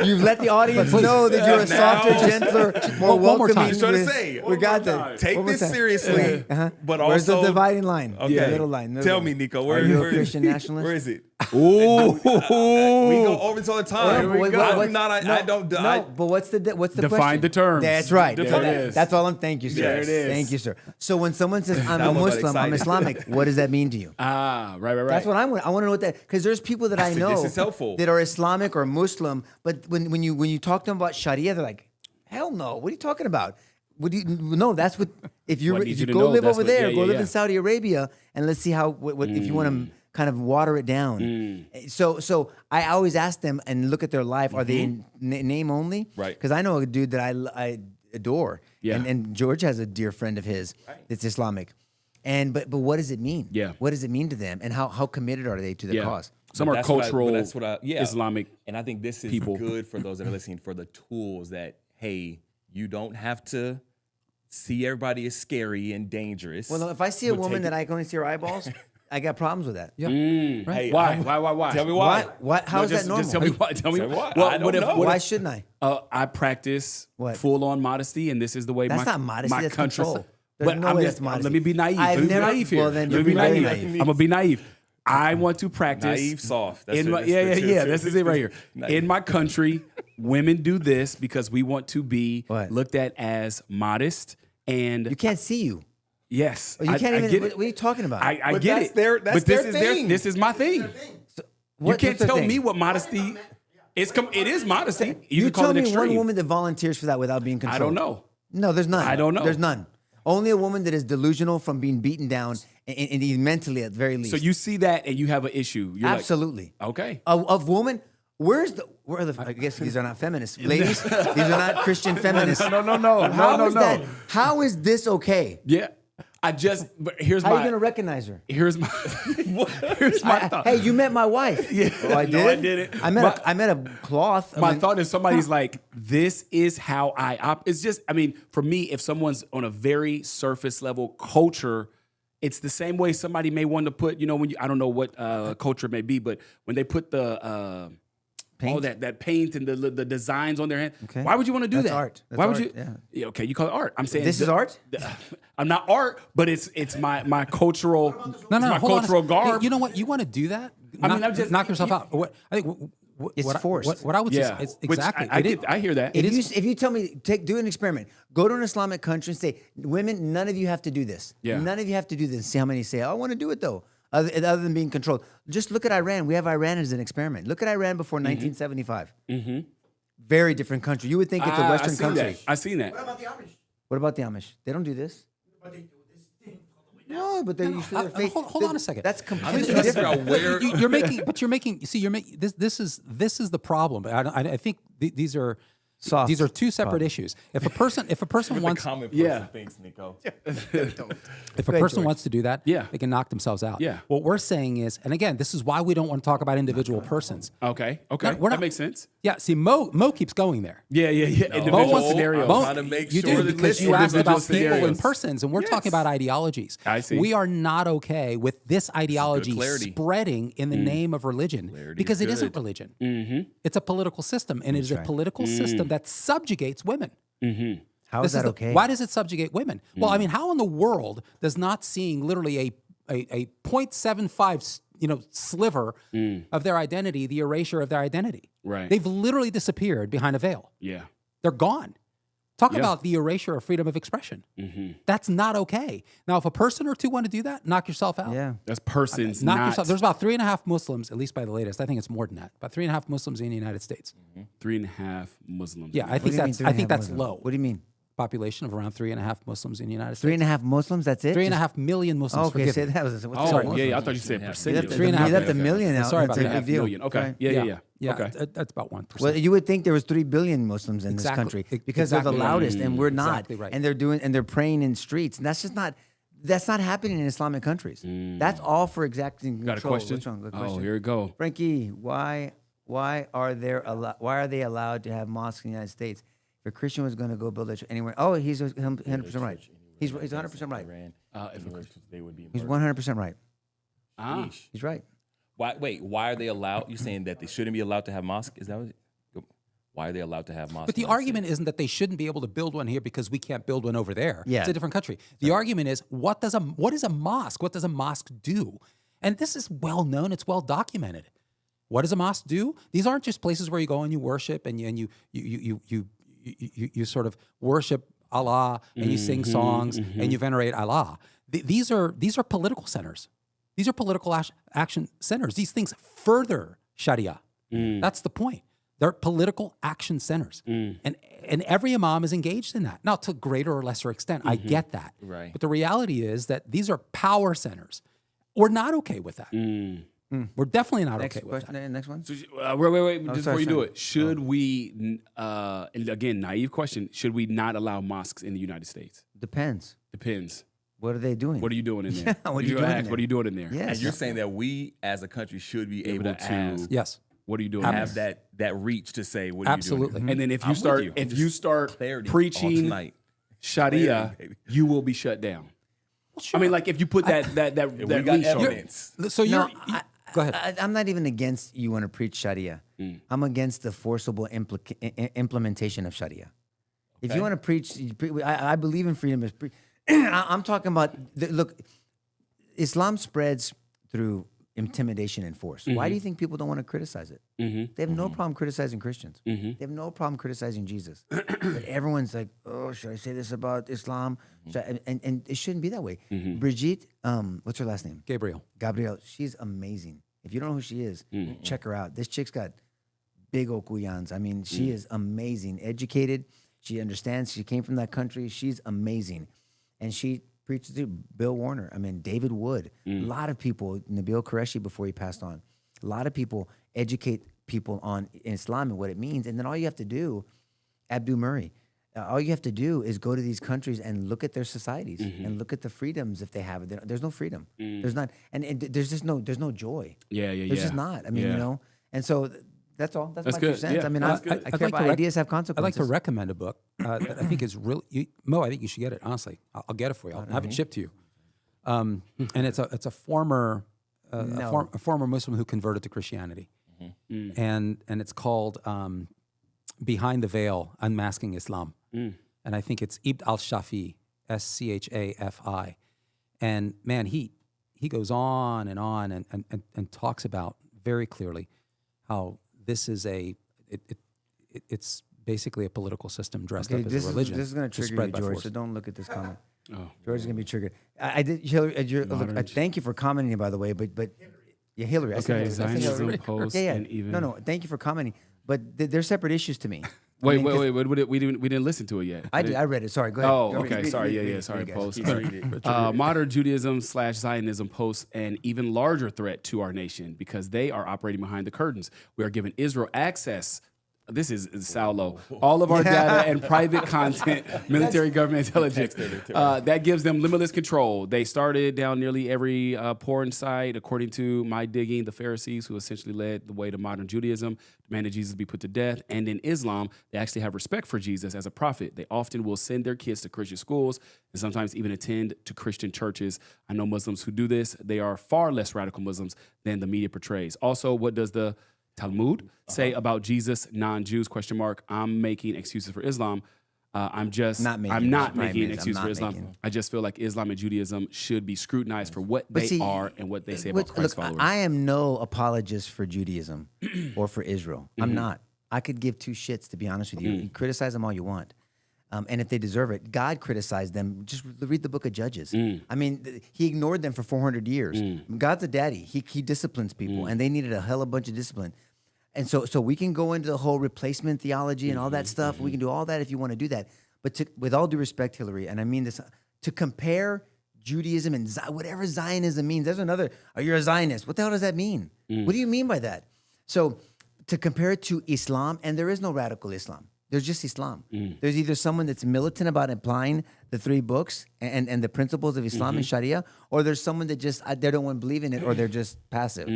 You've let the audience know that you're a softer, Now- gentler, more One more welcoming. time. Just trying to say, we got that. take One more this time. seriously, but also Where's the dividing line? Okay. The middle line. Tell me, Nico, Are you a where- Christian nationalist? Where is it? Ooh. We go over this all the time. But what- I'm what- not. no, I don't. No, I, but what's the Define question? the terms. That's right. There So it that- is. That's all. Thank you, sir. There it is. Thank you, sir. So when someone says I'm Now a I'm about Muslim, I'm excited. Islamic, what does that mean to you? Right. That's what I want to know what that, because there's people that I This know is helpful. that are Islamic or Muslim, but when you talk to them about Sharia, they're like, hell no, what are you talking about? No, that's what if you What I need if you you to go know, live that's over what- there, yeah, go yeah, live yeah. in Saudi Arabia, and let's see how what if you want to kind of water it down. So I always ask them and look at their life. Are they in name only? Right. Because I know a dude that I adore, Yeah. and George has a dear friend of his that's Islamic. And but what does it mean? Yeah. What does it mean to them, and how committed are they to the Yeah. cause? Some But are that's what I- cultural but that's what I- yeah. Islamic. and I think this is people. good for those that are listening, for the tools that, hey, you don't have to see everybody as scary and dangerous. Well, if I see a But woman take that I can only see her eyeballs, I got problems with that. Yeah. Hey, Why? I'm- Why? Tell me why. What? How is just, that normal? Just tell me why. Tell me Say why. Well, I don't what if, know. what Why if, shouldn't I? I practice What? full-on modesty, and this is the way That's my not modesty, my that's country. control. There's no way that's modesty. Let me be naive. I've Let me be never- naive here. well, then Let me you're be very naive. naive. I'm gonna be naive. I want to practice. Naive soft. That's In it. my, That's yeah, the- yeah, yeah. This is it right here. Naive. In my country, women do this because we want to be What? looked at as modest and You can't see you. yes. You can't I even. get What it. are you talking about? I But get that's it. their- that's but this their is thing. this is my thing. You What- can't what's the tell thing? me what modesty is. It is modesty. You can call tell it me extreme. one woman that volunteers for that without being controlled. I don't know. No, there's none. I don't know. There's none. Only a woman that is delusional from being beaten down and mentally at the very least. So you see that and you have an issue. You're absolutely. Like, okay. Of woman, where are the? I guess these are not feminists, ladies. These are not Christian feminists. How is that? How is this okay? Yeah. But here's How are you my gonna recognize her? here's my thought. Hey, you met my wife. Yeah. Oh, I did. No, I didn't. I met a cloth. My thought is somebody's like, this is how I opt. It's just, I mean, for me, if someone's on a very surface level culture, it's the same way somebody may want to put, when I don't know what culture it may be, but when they put the all that paint and the designs on their hand, Okay. why would you want to do That's that? art. That's Why would art, you? yeah. Okay, you call it art. I'm saying This is art? I'm not art, but it's my cultural, No, it's my hold on a cultural second. garb. You know what? You want to do that? I mean, I'm just- knock yourself out. What I think It's what forced. What I would Yeah. say is Which exactly. I hear that. If you tell me, do an experiment. Go to an Islamic country and say, women, none of you have to do this. Yeah. None of you have to do this. See how many say, I want to do it though. Other than being controlled. Just look at Iran. We have Iran as an experiment. Look at Iran before 1975. Mm-hmm. Very different country. You would think it's a Western country. I seen that. What about the Amish? What about the Amish? They don't do this. But they do this thing all the way down. No, but they're used to their faith. hold on a second. That's I'm completely just trying to figure different. out where. You're making. You see, you're making this is the problem. I think these are Soft. These are two separate issues. If a person the wants common person Yeah. thinks, Nico. if a Go person ahead, George. wants to do that, Yeah. they can knock themselves out. Yeah. What we're saying is, and again, this is why we don't want to talk about individual persons. Okay. No, That we're not- makes sense. Yeah. See, Mo keeps going there. Yeah. Individual Mo wants scenarios. Mo- trying to make you sure do that because this you asked individual about people scenarios. and persons, and we're talking about ideologies. I see. We are not okay with this ideology clarity. spreading in the name of religion Clarity because is it isn't good. religion. It's a political system, and it is a political system that subjugates women. How is that the- okay? Why does it subjugate women? Well, I mean, how in the world does not seeing literally a 0.75 sliver of their identity, the erasure of their identity? Right. They've literally disappeared behind a veil. Yeah. They're gone. Talk Yeah. about the erasure of freedom of expression. That's not okay. Now, if a person or two want to do that, knock yourself out. Yeah. That's persons, Knock not yourself. There's about 3.5 Muslims, at least by the latest. I think it's more than that. About 3.5 Muslims in the United States. 3.5 Muslims. Yeah, I What do think you mean, that's 3.5 low. Muslims? What do you mean? Population of around 3.5 Muslims in the United States. 3.5 Muslims? That's it? 3.5 million Muslims. Okay, forgive say me. that was. What's Oh, sorry. yeah. I thought you said You percentage. left the, Three and a half you left the million. million out. Sorry It's about a that. big deal. Million. Okay. Yeah. Okay. That's about 1%. Well, you would think there was 3 billion Muslims in this Exactly. country because they're the Exactly right. loudest, and we're not. Exactly right. And they're praying in streets, and that's just not. That's not happening in Islamic countries. That's all for exacting control. Got a question? What's wrong? Good Oh, question. here we go. Frankie, why are they allowed to have mosques in the United States? If a Christian was going to go build a church anywhere, he's 100% right. He's 100% right. They would be. He's 100% right. Ah. He's right. Why are they allowed? You're saying that they shouldn't be allowed to have mosque? Is that what? Why are they allowed to have mosque? But the argument isn't that they shouldn't be able to build one here because we can't build one over there. Yeah. It's a different country. The argument is what is a mosque? What does a mosque do? And this is well known. It's well documented. What does a mosque do? These aren't just places where you go and you worship and you sort of worship Allah and you sing songs and you venerate Allah. These are political centers. These are political action centers. These things further Sharia. That's the point. They're political action centers. And every imam is engaged in that. Now, to greater or lesser extent, I get that. Right. But the reality is that these are power centers. We're not okay with that. We're definitely not Next okay with question. that. Next one. Wait. Just sorry, before you do sorry. it, should we, and again, naive question, should we not allow mosques in the United States? Depends. Depends. What are they doing? What are you doing in there? What are you You're gonna doing ask, there? What are you doing in there? Yes. And you're saying that we, as a country, should be able to ask, Yes. What are you doing? have that reach to say, "What are Absolutely. you doing?" And then if I'm you with start, you. if Just you start clarity on preaching tonight. Sharia, Clarity, baby. you will be shut down. Well, sure. I mean, like if you put that We got leash on. evidence. So No, go ahead. I'm not even against you want to preach Sharia. I'm against the forcible implementation of Sharia. If Okay. you want to preach, I believe in freedom of speech. I'm talking about look. Islam spreads through intimidation and force. Why do you think people don't want to criticize it? They have no problem criticizing Christians. They have no problem criticizing Jesus. But everyone's like, oh, should I say this about Islam? And it shouldn't be that way. Bridget, what's her last name? Gabriel. She's amazing. If you don't know who she is, check her out. This chick's got big old kuyans. I mean, she is amazing, educated. She understands. She came from that country. She's amazing. And she preaches to Bill Warner. I mean, David Wood. A lot of people, Nabil Qureshi before he passed on. A lot of people educate people on Islam and what it means. And then all you have to do, Abdul Murray, all you have to do is go to these countries and look at their societies and look at the freedoms if they have it. There's no freedom. There's not, and there's just there's no joy. There's just not. I mean, you know, and so that's all. That's my good. 2 cents. Yeah, I mean, that's I good. care about ideas have consequences. I'd like to recommend a book that I think is really Mo. I think you should get it. Honestly, I'll get it for you. I'll have it shipped to you. And it's a former a former Muslim who converted to Christianity, and it's called Behind the Veil: Unmasking Islam. And I think it's Ibn al-Shafi, Schafi, and man, he goes on and talks about very clearly how this is it's basically a political system dressed up as a religion. This is going to trigger spread you, by George. force. So don't look at this comment. Oh. George is going to be triggered. I did, Hillary. Look, thank you for commenting, by the way. But yeah, Hillary. I said Okay, Hillary. I said Zionism, Hillary. post, Yeah. and even. No. Thank you for commenting. But they're separate issues to me. Wait. We didn't listen to it yet. I did. I read it. Sorry. Go ahead. Oh, Go okay. read it. Sorry. Read Yeah. it. Sorry. Read it, Post. guys. Modern Judaism / Zionism pose an even larger threat to our nation because they are operating behind the curtains. We are giving Israel access. This is Saulo. All of our data and private content, military government intelligence, that gives them limitless control. They started down nearly every porn site, according to my digging. The Pharisees, who essentially led the way to modern Judaism, demanded Jesus be put to death. And in Islam, they actually have respect for Jesus as a prophet. They often will send their kids to Christian schools and sometimes even attend to Christian churches. I know Muslims who do this. They are far less radical Muslims than the media portrays. Also, what does the Talmud say about Jesus, non-Jews, ? I'm making excuses for Islam. I'm not making excuses for Islam. I just feel like Islam and Judaism should be scrutinized for what they are and what they say about Christ followers. I am no apologist for Judaism or for Israel. I'm not. I could give two shits, to be honest with you. You criticize them all you want. And if they deserve it, God criticized them. Just read the book of Judges. I mean, he ignored them for 400 years. God's a daddy. He disciplines people, and they needed a hell of a bunch of discipline. And so we can go into the whole replacement theology and all that stuff. We can do all that if you want to do that. But with all due respect, Hillary, and I mean this, to compare Judaism and whatever Zionism means, there's another, you're a Zionist. What the hell does that mean? What do you mean by that? So to compare it to Islam, and there is no radical Islam. There's just Islam. There's either someone that's militant about applying the 3 books and the principles of Islam and Sharia, or there's someone that just, they don't want to believe in it, or they're just passive.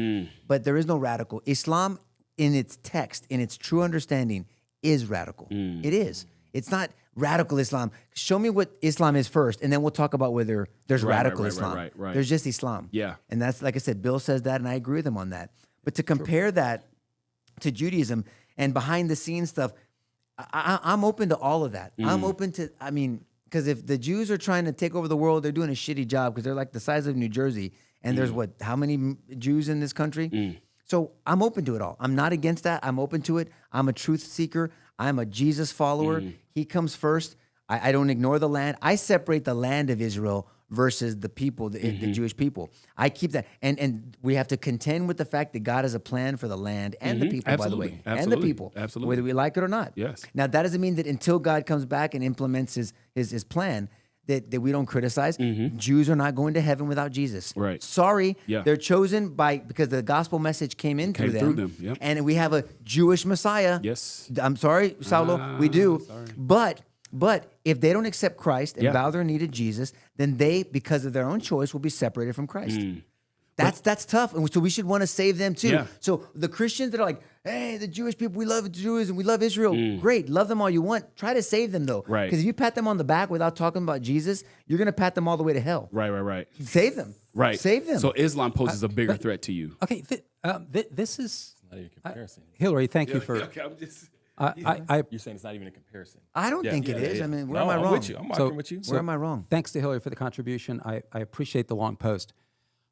But there is no radical. Islam, in its text, in its true understanding, is radical. It is. It's not radical Islam. Show me what Islam is first, and then we'll talk about whether there's radical Islam. Right. There's just Islam. Yeah. And that's, like I said, Bill says that, and I agree with him on that. But to compare that to Judaism and behind the scenes stuff, I'm open to all of that. I'm open to, because if the Jews are trying to take over the world, they're doing a shitty job because they're like the size of New Jersey, and there's how many Jews in this country? So I'm open to it all. I'm not against that. I'm open to it. I'm a truth seeker. I'm a Jesus follower. He comes first. I don't ignore the land. I separate the land of Israel versus the people, the Jewish people. I keep that. And we have to contend with the fact that God has a plan for the land and the people, by the way. And the people. Absolutely. Whether we like it or not. Yes. Now, that doesn't mean that until God comes back and implements his plan, that we don't criticize. Jews are not going to heaven without Jesus. Right. Sorry. Yeah. They're chosen because the gospel message came in through them. Yep. And we have a Jewish Messiah. Yes. I'm sorry, Saulo, we do. But if they don't accept Christ and bow their knee to Jesus, then they, because of their own choice, will be separated from Christ. That's tough. And so we should want to save them too. Yeah. So the Christians that are like, hey, the Jewish people, we love Jews and we love Israel. Great. Love them all you want. Try to save them though. Right. Because if you pat them on the back without talking about Jesus, you're going to pat them all the way to hell. Right. Save them. Right. Save them. So Islam poses a bigger threat to you. Okay, this is Not even a comparison. Hillary. Thank you for. Okay, I'm just. You're saying it's not even a comparison. I don't think it is. I mean, where am I I'm wrong? with you. I'm arguing with you. Where am I wrong? Thanks to Hillary for the contribution. I appreciate the long post.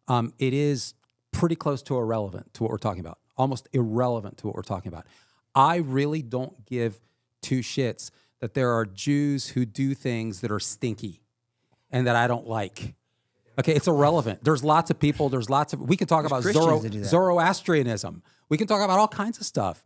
It is pretty close to irrelevant to what we're talking about. Almost irrelevant to what we're talking about. I really don't give two shits that there are Jews who do things that are stinky and that I don't like. Okay, it's irrelevant. There's lots of people. We can talk about Christians that do that. Zoroastrianism. We can talk about all kinds of stuff.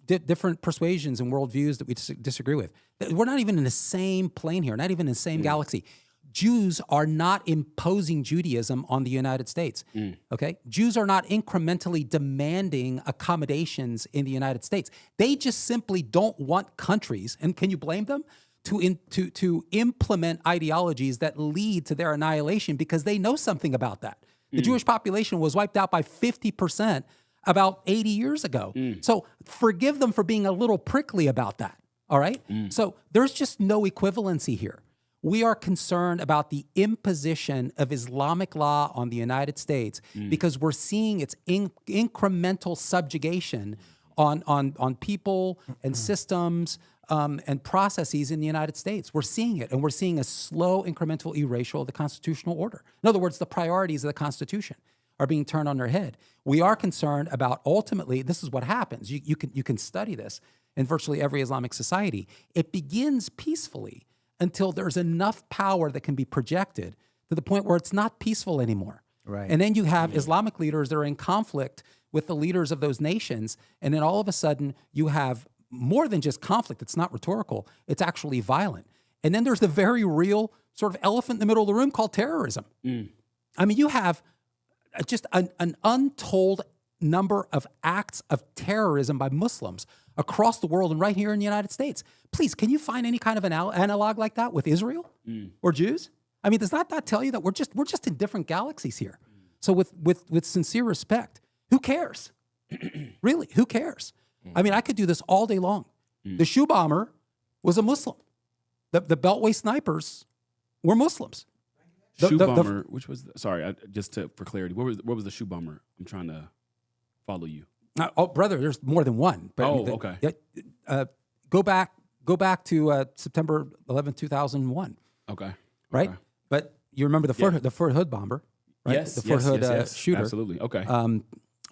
Different persuasions and worldviews that we disagree with. We're not even in the same plane here, not even in the same galaxy. Jews are not imposing Judaism on the United States, okay? Jews are not incrementally demanding accommodations in the United States. They just simply don't want countries, and can you blame them, to implement ideologies that lead to their annihilation because they know something about that. The Jewish population was wiped out by 50% about 80 years ago. So forgive them for being a little prickly about that, all right? So there's just no equivalency here. We are concerned about the imposition of Islamic law on the United States because we're seeing its incremental subjugation on people and systems and processes in the United States. We're seeing it, and we're seeing a slow incremental erasure of the constitutional order. In other words, the priorities of the Constitution are being turned on their head. We are concerned about ultimately, this is what happens. You can study this in virtually every Islamic society. It begins peacefully until there's enough power that can be projected to the point where it's not peaceful anymore. Right. And then you have Islamic leaders that are in conflict with the leaders of those nations. And then all of a sudden you have more than just conflict. It's not rhetorical. It's actually violent. And then there's the very real sort of elephant in the middle of the room called terrorism. I mean, you have just an untold number of acts of terrorism by Muslims across the world and right here in the United States. Please, can you find any kind of an analog like that with Israel or Jews? I mean, does that tell you that we're just in different galaxies here? So with sincere respect, who cares? Really, who cares? I mean, I could do this all day long. The shoe bomber was a Muslim. The Beltway snipers were Muslims. Shoe bomber, which was for clarity, what was the shoe bomber? I'm trying to follow you. Oh, brother, there's more than one. But okay. Go back to September 11, 2001. Okay. Right? Okay. But you remember the Fort Hood bomber, right? Yes. The Fort Hood shooter. Absolutely. Okay.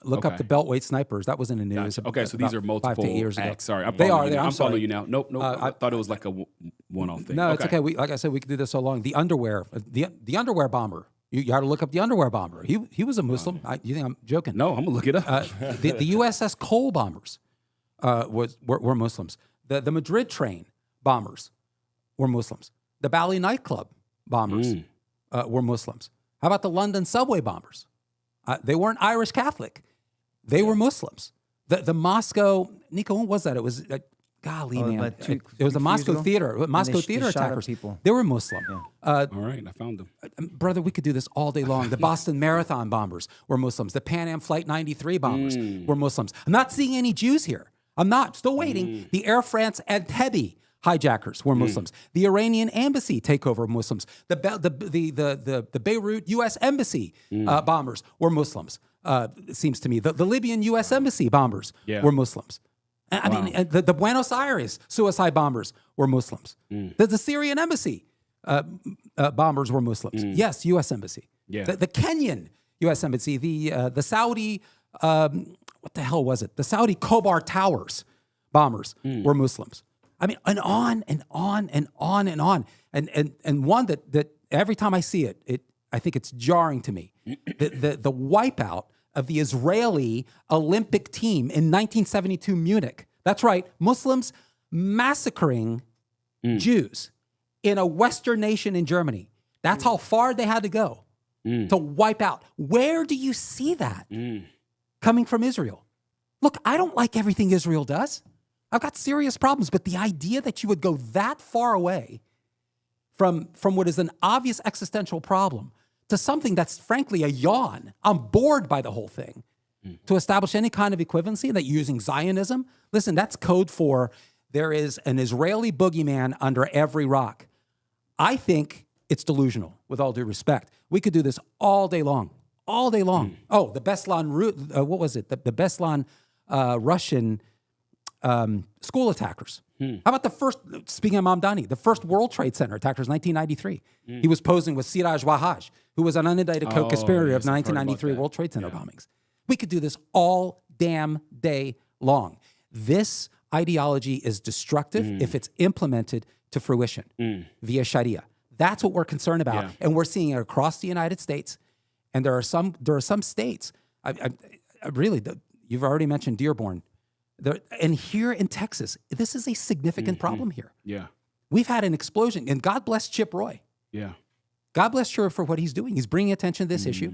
Look up the Beltway snipers. That was in the news. Gotcha. Okay, so these are multiple 5 to 8 years ago. acts. Sorry, I'm They following are. you They now. are. I'm following sorry. you now. Nope. I thought it was like a one-off thing. No, it's okay. Like I said, we could do this so long. The underwear, the underwear bomber. You got to look up the underwear bomber. He was a Muslim. You think I'm joking? No, I'm gonna look it up. The USS Cole bombers were Muslims. The Madrid train bombers were Muslims. The Bali nightclub bombers were Muslims. How about the London subway bombers? They weren't Irish Catholic. They were Muslims. The Moscow, Nico, when was that? It was, golly, man. It was the Moscow theater. Moscow theater attackers. They were Muslim. All right, I found them. Brother, we could do this all day long. The Boston Marathon bombers were Muslims. The Pan Am Flight 93 bombers were Muslims. I'm not seeing any Jews here. I'm not. Still waiting. The Air France Entebbe hijackers were Muslims. The Iranian embassy takeover were Muslims. The Beirut U.S. embassy bombers were Muslims. It seems to me the Libyan U.S. embassy bombers were Muslims. I mean, the Buenos Aires suicide bombers were Muslims. The Syrian embassy bombers were Muslims. Yes, U.S. embassy. Yeah. The Kenyan U.S. embassy. The Saudi what the hell was it? The Saudi Khobar Towers bombers were Muslims. I mean, and on and on and on and on. And one that every time I see it, I think it's jarring to me. The wipeout of the Israeli Olympic team in 1972 Munich. That's right, Muslims massacring Jews in a Western nation in Germany. That's how far they had to go to wipe out. Where do you see that coming from Israel? Look, I don't like everything Israel does. I've got serious problems, but the idea that you would go that far away from what is an obvious existential problem to something that's frankly a yawn. I'm bored by the whole thing. To establish any kind of equivalency, that you're using Zionism, listen, that's code for there is an Israeli boogeyman under every rock. I think it's delusional, with all due respect. We could do this all day long, all day long. Oh, the Beslan, what was it? The Beslan Russian school attackers How about the first, speaking of Mamdani, the first World Trade Center attack was 1993. He was posing with Siraj Wahhaj, who was an unindicted co-conspirator of yes, I've heard 1993 about that. World Trade Center bombings. We could do this all damn day long. This ideology is destructive if it's implemented to fruition via Sharia. That's what we're concerned about, and we're seeing it across the United States. And there are some states. You've already mentioned Dearborn, and here in Texas, this is a significant problem here. Yeah. We've had an explosion, and God bless Chip Roy. Yeah. God bless Chip for what he's doing. He's bringing attention to this issue,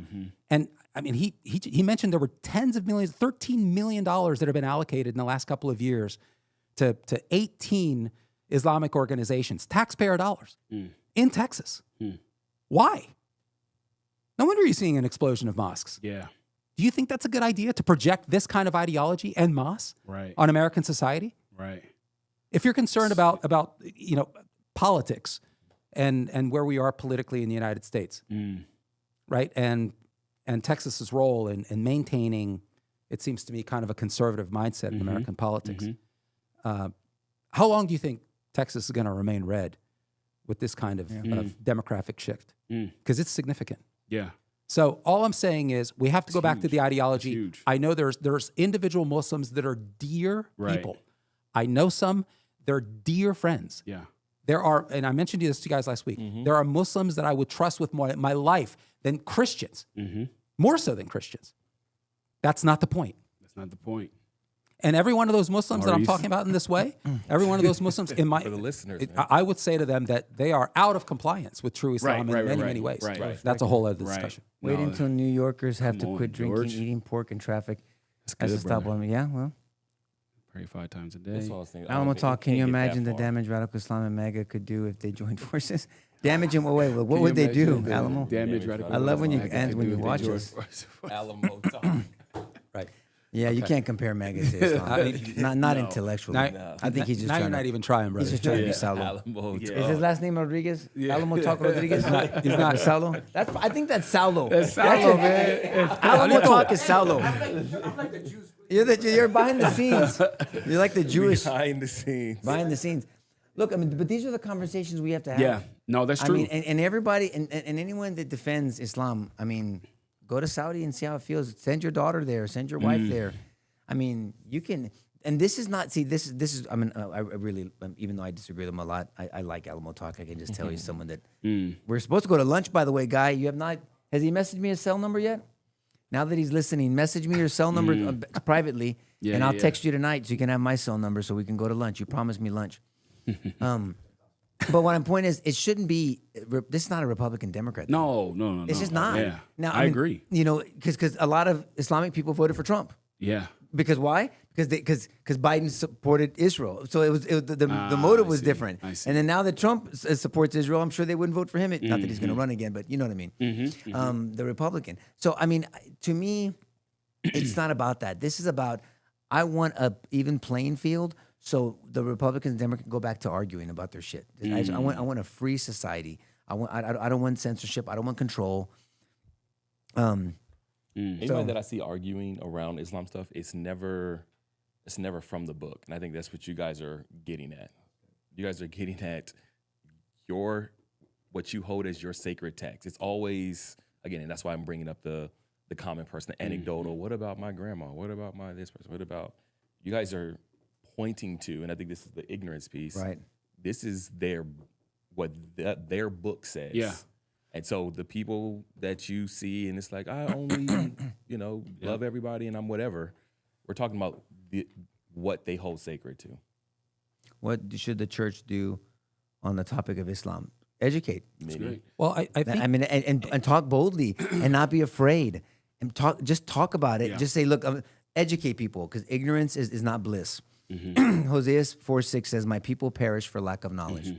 and I mean, he mentioned there were tens of millions, $13 million that have been allocated in the last couple of years to 18 Islamic organizations, taxpayer dollars in Texas. Why? No wonder you're seeing an explosion of mosques. Yeah. Do you think that's a good idea to project this kind of ideology en masse Right. on American society? Right. If you're concerned about politics and where we are politically in the United States, right, and Texas's role in maintaining, it seems to me, kind of a conservative mindset in American politics, how long do you think Texas is going to remain red with this kind of demographic shift? Because it's significant. Yeah. So all I'm saying is we have to go back to the ideology. huge. I know there's individual Muslims that are dear Right. people. I know some, they're dear friends. Yeah. There are, and I mentioned this to you guys last week, there are Muslims that I would trust with more my life than Christians, more so than Christians. That's not the point. That's not the point. And every one of those Muslims that I'm Maurice. talking about in this way, every one of those Muslims in my For the listeners, man. I would say to them that they are out of compliance with true Islam Right, in right, many ways. right. That's a whole other Right. discussion. Wait No, until New Yorkers have to come on, quit drinking, George. eating pork in traffic. That's Has to good, stop brother. one. Yeah, well. Pray 5 times a day. That's what I was thinking. I Alamo don't think Talk, can you can't get that imagine the far. damage Radical Islam and MAGA could do if they joined forces? Damage in what way? What Can would you they do, imagine the Alamo? Damage Damage radical. I love when you Islam. end I when do you if they watch join us. forces. Alamo Talk. Right. Yeah, you can't compare MAGA to Islam. I mean, not intellectually. Now, I think he's just now trying you're not to, even trying, brother. he's just trying to be Yeah. sallow. Alamo Yeah. Talk. Is his last name Rodriguez? Alamo Talk Rodriguez? he's not. Sallow? I think that's Sallow. That's Sallow, man. Alamo Talk is Sallow. I'm like the Jews. You're behind the scenes. You're like the Jewish Behind the scenes. behind the scenes. Look, I mean, but these are the conversations we have to have. Yeah. No, that's true. I mean, and everybody and anyone that defends Islam, I mean, go to Saudi and see how it feels. Send your daughter there. Send your wife there. I mean, you can. And this is not. See, this is. I mean, I really, even though I disagree with him a lot, I like Alamo Talk. I can just tell you someone that we're supposed to go to lunch. By the way, guy, you have not. Has he messaged me his cell number yet? Now that he's listening, message me your cell number privately, Yeah, and I'll yeah. text you tonight so you can have my cell number so we can go to lunch. You promised me lunch. But what I'm point is, it shouldn't be. This is not a Republican Democrat thing. No. It's just not. Yeah. Now, I mean, agree. You know, because a lot of Islamic people voted for Trump. Yeah. Because why? Because Biden supported Israel, so the motive I was see. different. I see. And then now that Trump supports Israel, I'm sure they wouldn't vote for him. Not that he's going to run again, but you know what I mean. The Republican. So I mean, to me, it's not about that. This is about I want a even playing field, so the Republicans and Democrats can go back to arguing about their shit. I want a free society. I don't want censorship. I don't want control. Anybody that I see arguing around Islam stuff, it's never from the book. And I think that's what you guys are getting at. You guys are getting at what you hold as your sacred text. It's always, again, and that's why I'm bringing up the common person, the anecdotal. What about my grandma? What about my this person? What about, you guys are pointing to, and I think this is the ignorance piece. Right. This is what their book says. Yeah. And so the people that you see, and it's like, I only, love everybody and I'm whatever. We're talking about what they hold sacred to. What should the church do on the topic of Islam? Educate. That's great. Well, I think I mean, and talk boldly and not be afraid and talk about it. Yeah. Just say, look, educate people because ignorance is not bliss. Hosea 4:6 says, my people perish for lack of knowledge.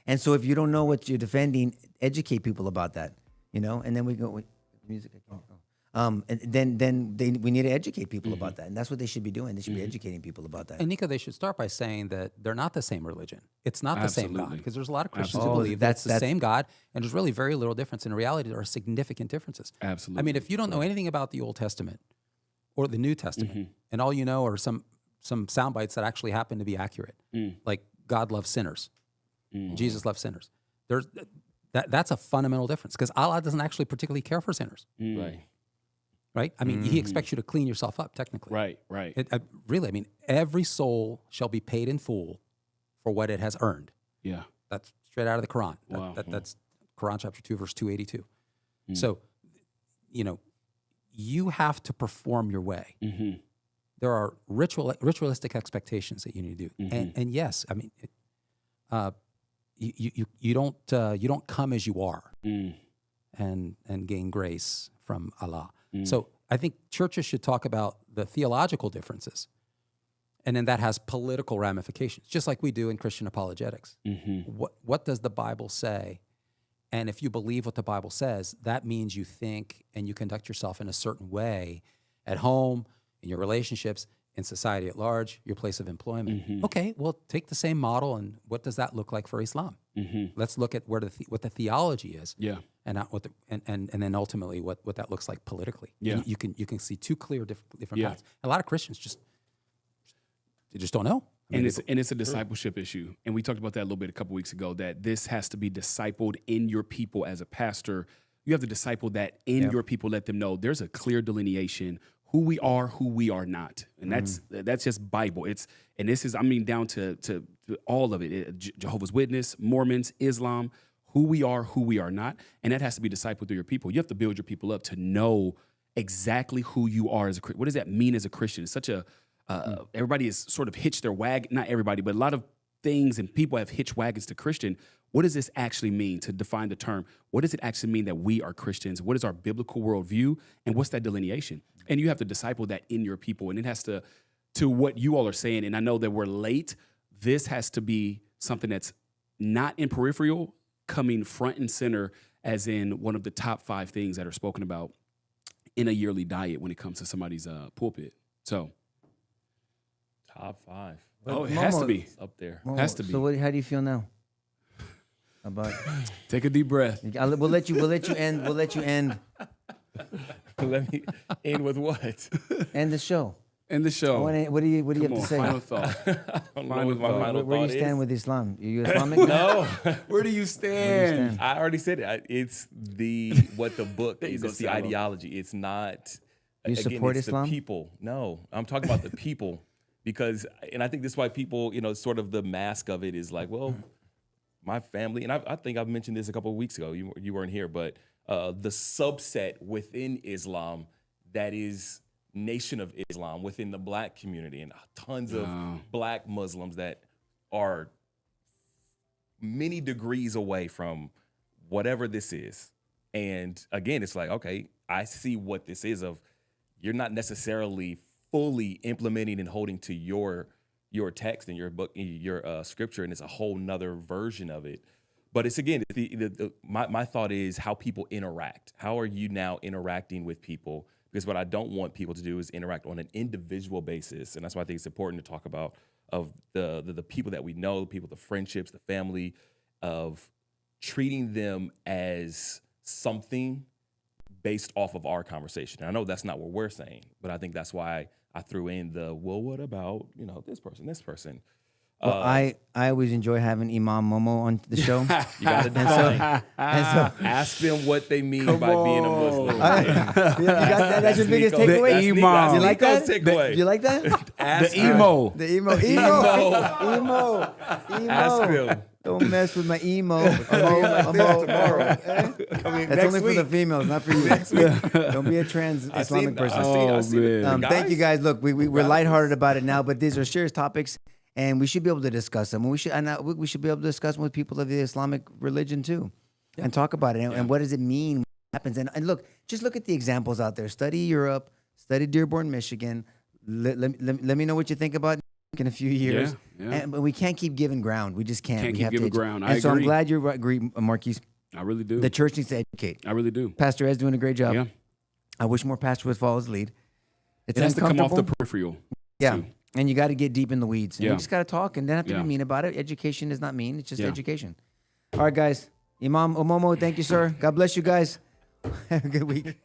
And so if you don't know what you're defending, educate people about that, and then we go, music, I can't go. And then we need to educate people about that. And that's what they should be doing. They should be educating people about that. And Nico, they should start by saying that they're not the same religion. It's not the same God. Absolutely. Because there's a lot of Christians who Absolutely. believe that's the That's- same God, and there's really very little difference. In reality, there are significant differences. Absolutely. I mean, if you don't know anything about the Old Testament or the New Testament, and all you know are some some sound bites that actually happen to be accurate, like God loves sinners, Jesus loves sinners. There's that's a fundamental difference because Allah doesn't actually particularly care for sinners, right? I mean, He expects you to clean yourself up technically, Right. Really, I mean, every soul shall be paid in full for what it has earned. Yeah. That's straight out of the Quran. Wow. That's Quran chapter 2, verse 282. So, you have to perform your way. There are ritualistic expectations that you need to do. And yes, I mean, you don't come as you are and gain grace from Allah. So I think churches should talk about the theological differences. And then that has political ramifications, just like we do in Christian apologetics. What does the Bible say? And if you believe what the Bible says, that means you think and you conduct yourself in a certain way at home, in your relationships, in society at large, your place of employment. Okay, well, take the same model and what does that look like for Islam? Let's look at what the theology is, and not what and then ultimately what that looks like politically. And you can see two clear different paths. A lot of Christians just don't know. I mean, And it's a discipleship issue. And we talked about that a little bit a couple weeks ago, that this has to be discipled in your people as a pastor. You have to disciple that in your people, let them know there's a clear delineation, who we are not. And that's just Bible. This is down to all of it. Jehovah's Witness, Mormons, Islam, who we are not. And that has to be discipled through your people. You have to build your people up to know exactly who you are as a Christian. What does that mean as a Christian? It's such a everybody has sort of hitched their wagon, not everybody, but a lot of things and people have hitched wagons to Christian. What does this actually mean, to define the term? What does it actually mean that we are Christians? What is our biblical worldview? And what's that delineation? And you have to disciple that in your people. And it has to what you all are saying, and I know that we're late, this has to be something that's not in peripheral, coming front and center as in one of the top 5 things that are spoken about in a yearly diet when it comes to somebody's pulpit. So... Top 5. Oh, it has to be. It's up there. Has to be. So how do you feel now? About Take a deep breath. we'll let you end. We'll let you end Let me end with what? the show. End the show. What do you have to say? Final thought. I don't know what my final Where do you thought stand is. with Islam? Are you Islamic? No, Where do you stand? I already said it. It's what the book There you is. go, It's the Salo. ideology. It's not. You support it's Islam? The people. No, I'm talking about the people because, and I think this is why people, sort of the mask of it is like, well, my family, and I think I've mentioned this a couple of weeks ago. You weren't here, but the subset within Islam that is Nation of Islam within the Black community, and tons of Black Muslims that are many degrees away from whatever this is. And again, it's like, okay, I see what this is. Of you're not necessarily fully implementing and holding to your text and your book, your scripture, and it's a whole nother version of it. But it's again, my thought is how people interact. How are you now interacting with people? Because what I don't want people to do is interact on an individual basis, and that's why I think it's important to talk about of the people that we know, the people, the friendships, the family, of treating them as something based off of our conversation. And I know that's not what we're saying, but I think that's why I threw in what about, this person. Well, I always enjoy having Imam Momo on the show. You got to define. Ask them what they mean by being a Muslim. That's your biggest takeaway? The Imam. You like that? Takeaway. You like that? The emo. The emo. Ask them. Don't mess with my emo. Tomorrow. That's only for the females, not for you. Don't be a trans Islamic person. I've seen it. Thank you guys. Look, we're lighthearted about it now, but these are serious topics, and we should be able to discuss them. We should be able to discuss them with people of the Islamic religion too, and talk about it. And what does it mean when it happens? And look, just look at the examples out there. Study Europe. Study Dearborn, Michigan. Let me know what you think about in a few years. But we can't keep giving ground. We just can't. Can't we keep have giving to ground. And I so I'm agree. glad you agree, Marquise. I really do. The church needs to educate. I really do. Pastor Ed's doing a great job. Yeah. I wish more pastors would follow his lead. It's It has to come off the uncomfortable. peripheral. Yeah. too. And you got to get deep in the weeds. And Yeah. you just got to talk and don't have to Yeah. be mean about it. Education is not mean. It's just Yeah. education. All right, guys. Imam Omomo, thank you, sir. God bless you guys. Have a good week.